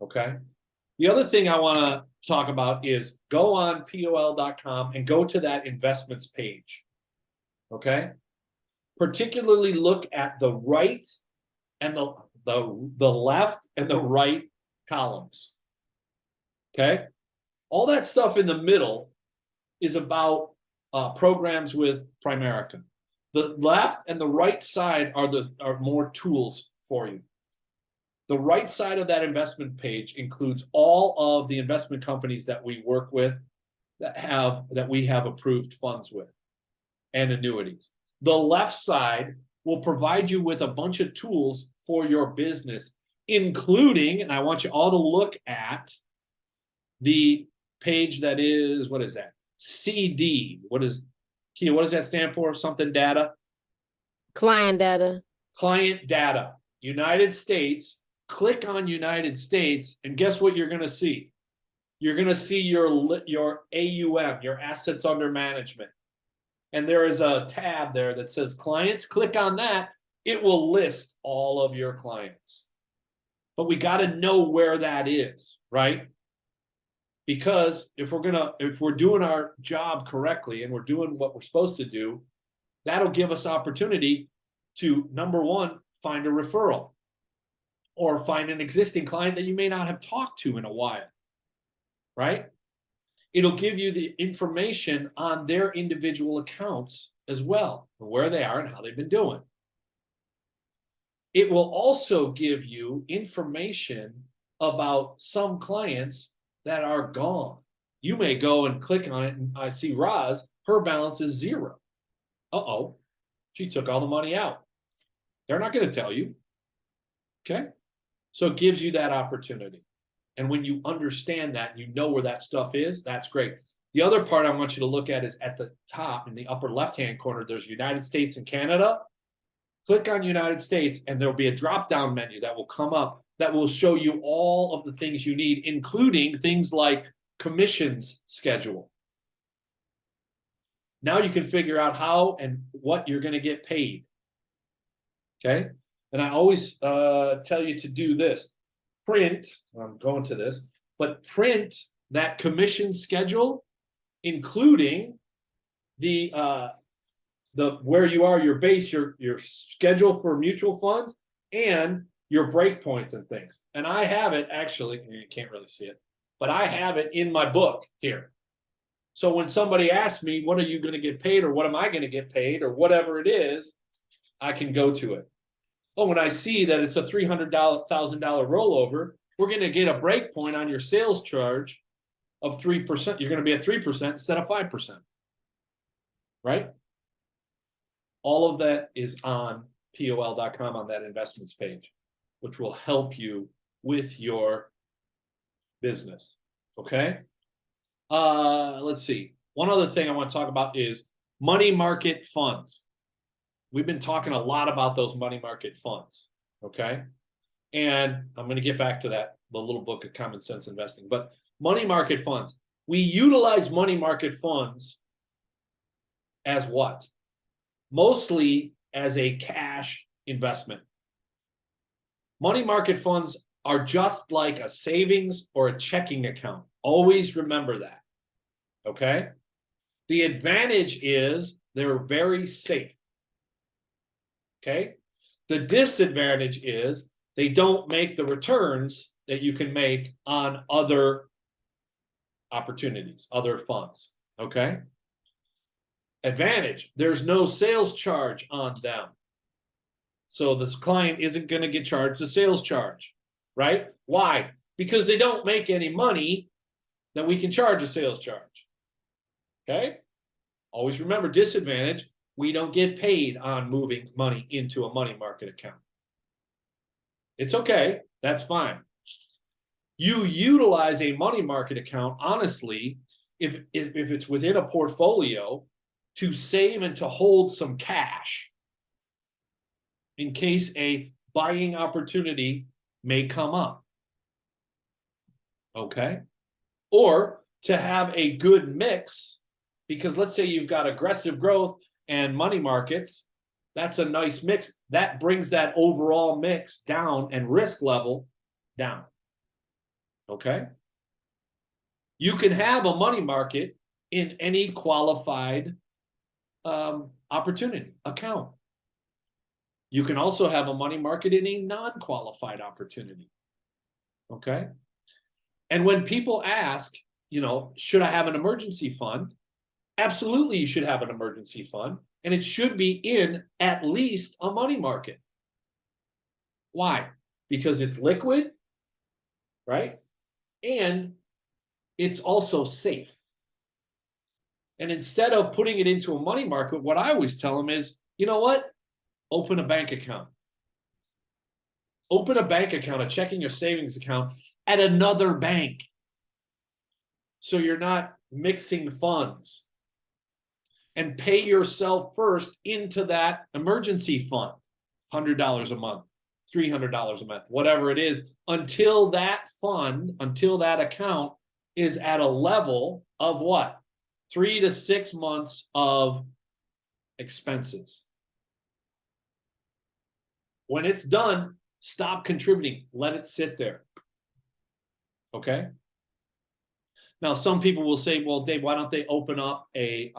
Okay. The other thing I want to talk about is go on POL.com and go to that investments page. Okay. Particularly look at the right and the left and the right columns. Okay. All that stuff in the middle is about programs with Primerica. The left and the right side are more tools for you. The right side of that investment page includes all of the investment companies that we work with that we have approved funds with and annuities. The left side will provide you with a bunch of tools for your business, including, and I want you all to look at the page that is, what is that? CD. Kia, what does that stand for? Something data? Client data. Client data. United States. Click on United States, and guess what you're going to see? You're going to see your AUM, your assets under management. And there is a tab there that says clients. Click on that. It will list all of your clients. But we got to know where that is, right? Because if we're doing our job correctly and we're doing what we're supposed to do, that'll give us opportunity to, number one, find a referral or find an existing client that you may not have talked to in a while, right? It'll give you the information on their individual accounts as well, where they are and how they've been doing. It will also give you information about some clients that are gone. You may go and click on it, and I see Roz, her balance is 0. Uh-oh, she took all the money out. They're not going to tell you. Okay? So it gives you that opportunity. And when you understand that, you know where that stuff is, that's great. The other part I want you to look at is at the top in the upper left-hand corner, there's United States and Canada. Click on United States, and there'll be a drop-down menu that will come up that will show you all of the things you need, including things like commissions schedule. Now you can figure out how and what you're going to get paid. Okay? And I always tell you to do this. Print, I'm going to this, but print that commission schedule, including the where you are, your base, your schedule for mutual funds, and your breakpoints and things. And I have it actually, you can't really see it, but I have it in my book here. So when somebody asks me, what are you going to get paid, or what am I going to get paid, or whatever it is, I can go to it. Oh, when I see that it's a $300,000 rollover, we're going to get a break point on your sales charge of 3%. You're going to be at 3% instead of 5%. Right? All of that is on POL.com on that investments page, which will help you with your business. Okay? Let's see. One other thing I want to talk about is money market funds. We've been talking a lot about those money market funds, okay? And I'm going to get back to that, the little book of common sense investing. But money market funds, we utilize money market funds as what? Mostly as a cash investment. Money market funds are just like a savings or a checking account. Always remember that, okay? The advantage is they're very safe. Okay. The disadvantage is they don't make the returns that you can make on other opportunities, other funds. Okay. Advantage, there's no sales charge on them. So this client isn't going to get charged a sales charge, right? Why? Because they don't make any money that we can charge a sales charge. Okay. Always remember disadvantage. We don't get paid on moving money into a money market account. It's okay. That's fine. You utilize a money market account, honestly, if it's within a portfolio, to save and to hold some cash in case a buying opportunity may come up. Okay? Or to have a good mix, because let's say you've got aggressive growth and money markets, that's a nice mix. That brings that overall mix down and risk level down. Okay? You can have a money market in any qualified opportunity account. You can also have a money market in a non-qualified opportunity. Okay? And when people ask, should I have an emergency fund? Absolutely, you should have an emergency fund, and it should be in at least a money market. Why? because it's liquid, right? And it's also safe. And instead of putting it into a money market, what I always tell them is, you know what? Open a bank account. Open a bank account, a checking or savings account at another bank. So you're not mixing funds. And pay yourself first into that emergency fund, $100 a month, $300 a month, whatever it is, until that fund, until that account is at a level of what? 3 to 6 months of expenses. When it's done, stop contributing. Let it sit there. Okay? Now, some people will say, well, Dave, why don't they open up a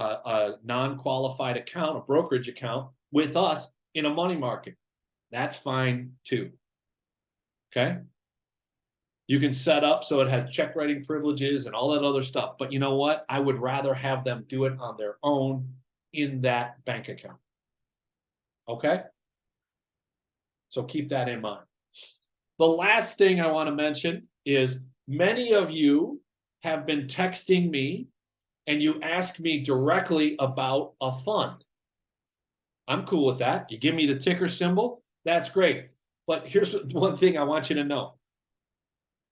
non-qualified account, a brokerage account with us in a money market? That's fine too. Okay? You can set up so it has check writing privileges and all that other stuff. But you know what? I would rather have them do it on their own in that bank account. Okay? So keep that in mind. The last thing I want to mention is many of you have been texting me and you ask me directly about a fund. I'm cool with that. You give me the ticker symbol, that's great. But here's one thing I want you to know.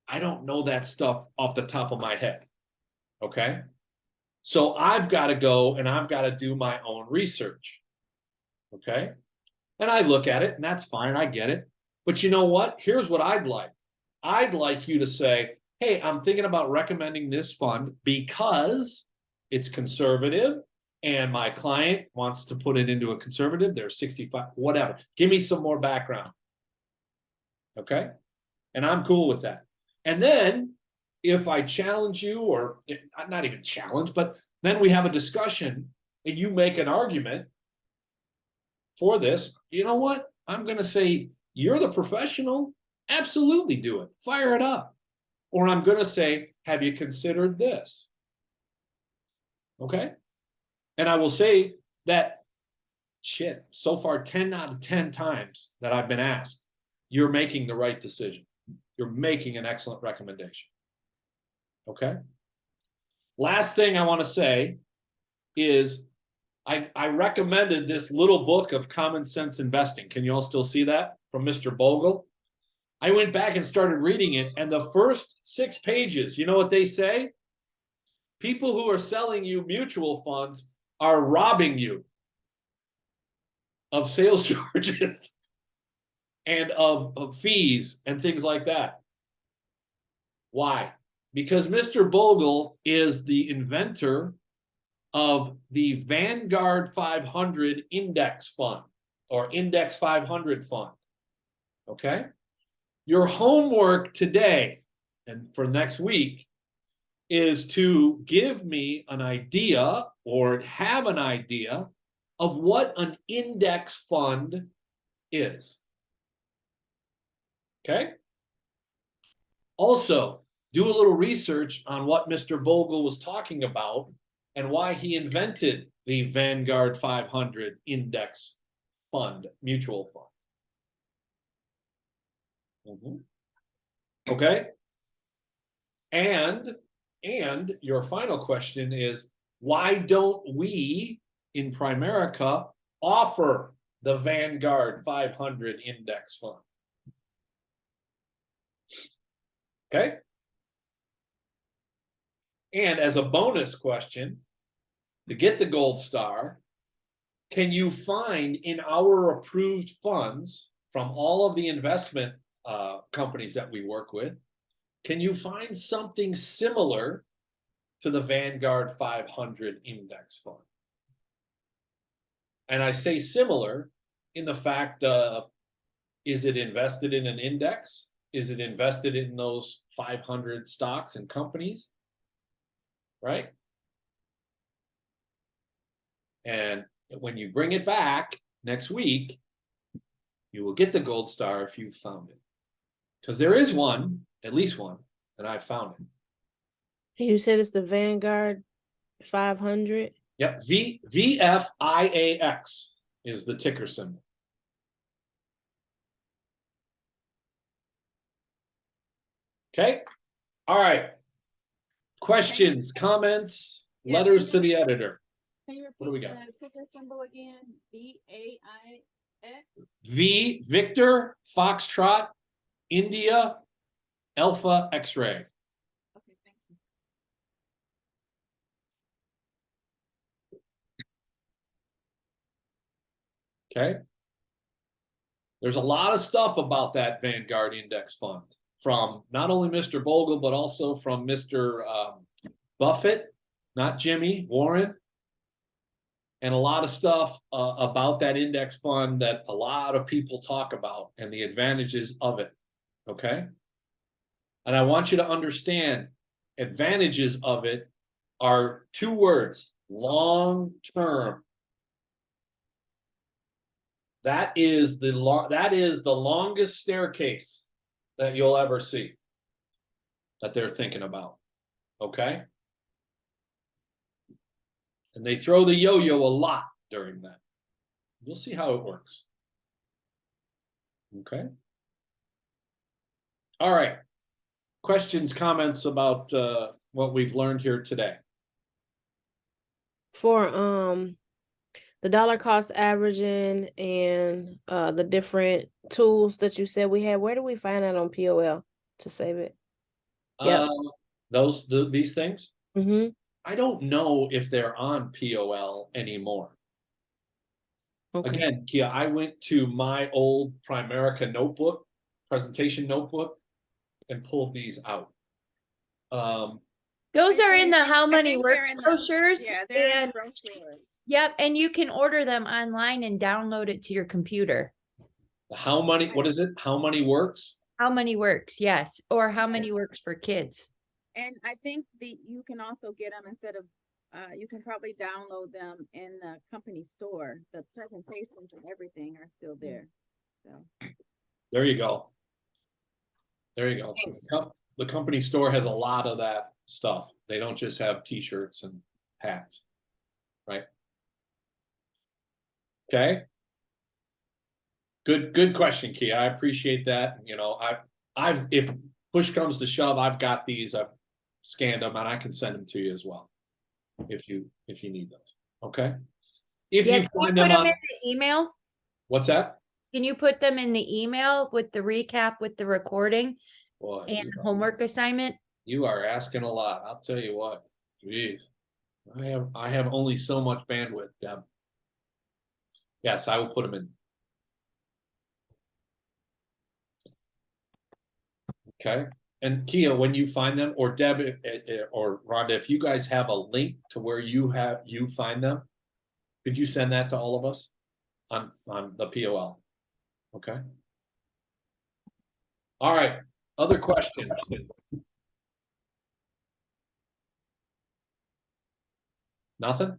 I don't know that stuff off the top of my head. Okay? So I've got to go and I've got to do my own research. Okay? And I look at it and that's fine. I get it. But you know what? Here's what I'd like. I'd like you to say, hey, I'm thinking about recommending this fund because it's conservative and my client wants to put it into a conservative. They're 65, whatever. Give me some more background. Okay? And I'm cool with that. And then if I challenge you, or not even challenge, but then we have a discussion and you make an argument for this, you know what? I'm going to say, you're the professional. Absolutely do it. Fire it up. Or I'm going to say, have you considered this? Okay? And I will say that, so far 10 out of 10 times that I've been asked, you're making the right decision. You're making an excellent recommendation. Okay? Last thing I want to say is I recommended this little book of common sense investing. Can you all still see that from Mr. Bogle? I went back and started reading it, and the first 6 pages, you know what they say? People who are selling you mutual funds are robbing you of sales charges and of fees and things like that. Why? Because Mr. Bogle is the inventor of the Vanguard 500 index fund or index 500 fund. Okay? Your homework today and for next week is to give me an idea or have an idea of what an index fund is. Okay? Also, do a little research on what Mr. Bogle was talking about and why he invented the Vanguard 500 index fund, mutual fund. Okay? And your final question is, why don't we in Primerica offer the Vanguard 500 index fund? Okay? And as a bonus question, to get the gold star, can you find in our approved funds from all of the investment companies that we work with, can you find something similar to the Vanguard 500 index fund? And I say similar in the fact of, is it invested in an index? Is it invested in those 500 stocks and companies? Right? And when you bring it back next week, you will get the gold star if you found it. Because there is one, at least one, and I found it. You said it's the Vanguard 500? Yep, VFIAX is the ticker symbol. Okay, all right. Questions, comments, Yeah. letters to the editor. Can you What do we repeat got? the ticker symbol again? VAIX? V, Victor, Foxtrot, India, Alpha, X-ray. Okay, thank you. Okay. There's a lot of stuff about that Vanguard Index Fund from not only Mr. Bogle, but also from Mr. Buffett, not Jimmy, Warren. And a lot of stuff about that index fund that a lot of people talk about and the advantages of it. Okay. And I want you to understand advantages of it are 2 words: long term. That is the longest staircase that you'll ever see that they're thinking about. Okay. And they throw the yo-yo a lot during that. You'll see how it works. Okay. All right. Questions, comments about what we've learned here today? For the dollar cost averaging and the different tools that you said we had, where do we find that on POL to save it? Yep. These things? Mm-hmm. I don't know if they're on POL anymore. Okay. Again, Kia, I went to my old Primerica notebook, presentation notebook, and pulled these out. Those I are in think- the how I many think work they're in the- brochures. Yeah, they're in And the brochures. yep, and you can order them online and download it to your computer. How many? What is it? How many works? How many works? Yes, or how many works for kids? And I think you can also get them instead of, you can probably download them in the company store. The presentations and everything are still there. So, There you go. There you go. Thanks. The company store has a lot of that stuff. They don't just have t-shirts and hats, right? Okay. Good question, Kia. I appreciate that. You know, I've if push comes to shove, I've got these. I've scanned them and I can send them to you as well if you need those. Okay. If Yeah, you can find put them them on, in the email? what's that? Can you put them in the email with the recap with the recording Boy, and homework assignment? you are asking a lot. I'll tell you what. Jeez. I have only so much bandwidth, Deb. Yes, I will put them in. Okay. And Kia, when you find them, or Deb or Rhonda, if you guys have a link to where you find them, could you send that to all of us on the POL? Okay. All right. Other questions? Nothing?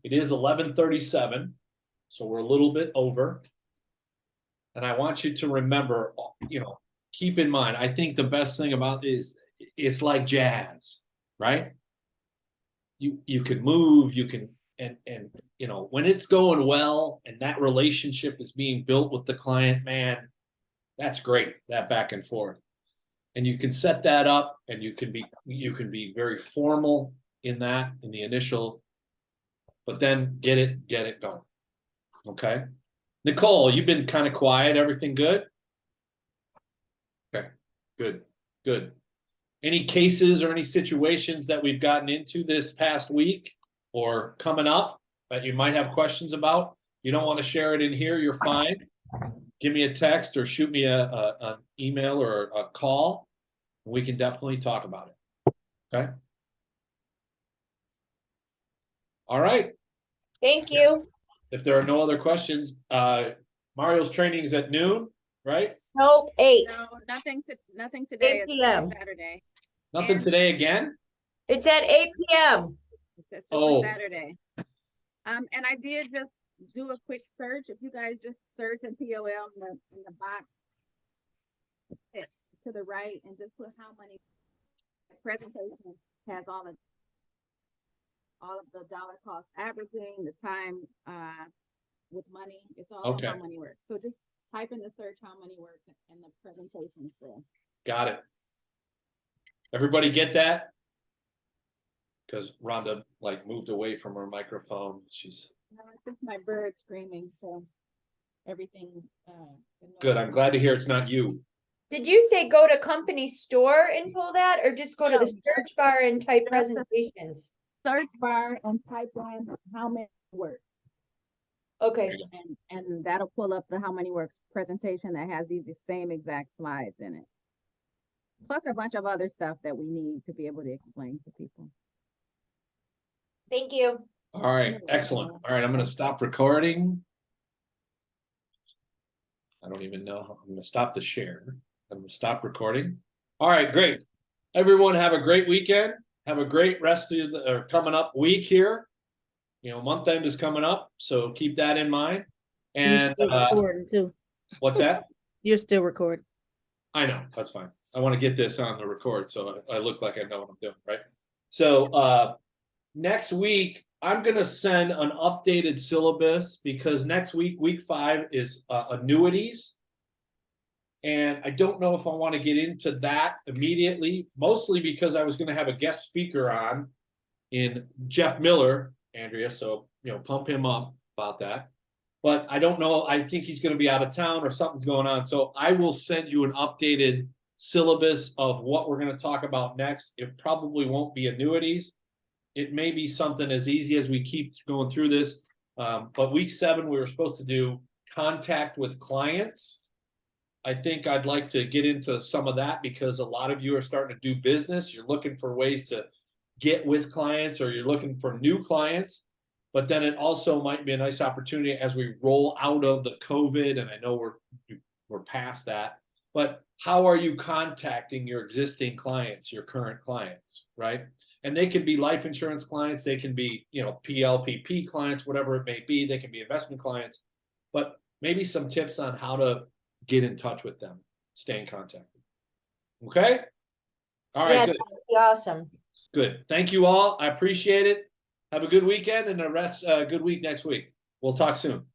It is 11:37, so we're a little bit over. And I want you to remember, you know, keep in mind, I think the best thing about is it's like jazz, right? You can move, you can, and you know, when it's going well and that relationship is being built with the client, man, that's great, that back and forth. And you can set that up and you can be very formal in that, in the initial, but then get it going. Okay. Nicole, you've been kind of quiet. Everything good? Okay, good. Any cases or any situations that we've gotten into this past week or coming up that you might have questions about? You don't want to share it in here, you're fine. Give me a text or shoot me an email or a call. We can definitely talk about it. Okay. All right. Thank you. If there are no other questions, Mario's training is at noon, right? Nope, 8. no, nothing today. 8 It's p.m. Saturday. Nothing And- today again? It's at 8 p.m. It's Oh. Saturday. And I did just do a quick search. If you guys just search in POL in the box to the right and just put how many presentation has all of the dollar cost averaging, the time with money. It's all Okay. how money works. So just type in the search how money works and the presentation is there. Got it. Everybody get that? Because Rhonda like moved away from her microphone. She's No, it's just my bird screaming, so everything, the good. noise I'm is- glad to hear it's not you. Did you say go to company store and pull that, or just go to the No, search bar and type that's the- presentations? Search bar and type in how many works. Okay, And that'll pull up the how many works presentation that has these same exact slides in it. Plus a bunch of other stuff that we need to be able to explain to people. thank you. All right, excellent. All right, I'm gonna stop recording. I don't even know. I'm gonna stop the share. I'm gonna stop recording. All right, great. Everyone have a great weekend. Have a great rest of the coming up week here. You know, month end is coming up, so keep that in mind. You're And still recording too. what's that? You're still recording. I know, that's fine. I want to get this on the record so I look like I know what I'm doing, right? So next week, I'm gonna send an updated syllabus because next week, week 5 is annuities. And I don't know if I want to get into that immediately, mostly because I was gonna have a guest speaker on in Jeff Miller, Andrea, so pump him up about that. But I don't know, I think he's gonna be out of town or something's going on, so I will send you an updated syllabus of what we're gonna talk about next. It probably won't be annuities. It may be something as easy as we keep going through this. But week 7, we were supposed to do contact with clients. I think I'd like to get into some of that because a lot of you are starting to do business. You're looking for ways to get with clients or you're looking for new clients. But then it also might be a nice opportunity as we roll out of the COVID, and I know we're past that. But how are you contacting your existing clients, your current clients, right? And they can be life insurance clients, they can be, PLPP clients, whatever it may be, they can be investment clients, but maybe some tips on how to get in touch with them, stay in contact. Okay? All right, Yeah, good. that'd be awesome. Good. Thank you all. I appreciate it. Have a good weekend and a good week next week. We'll talk soon.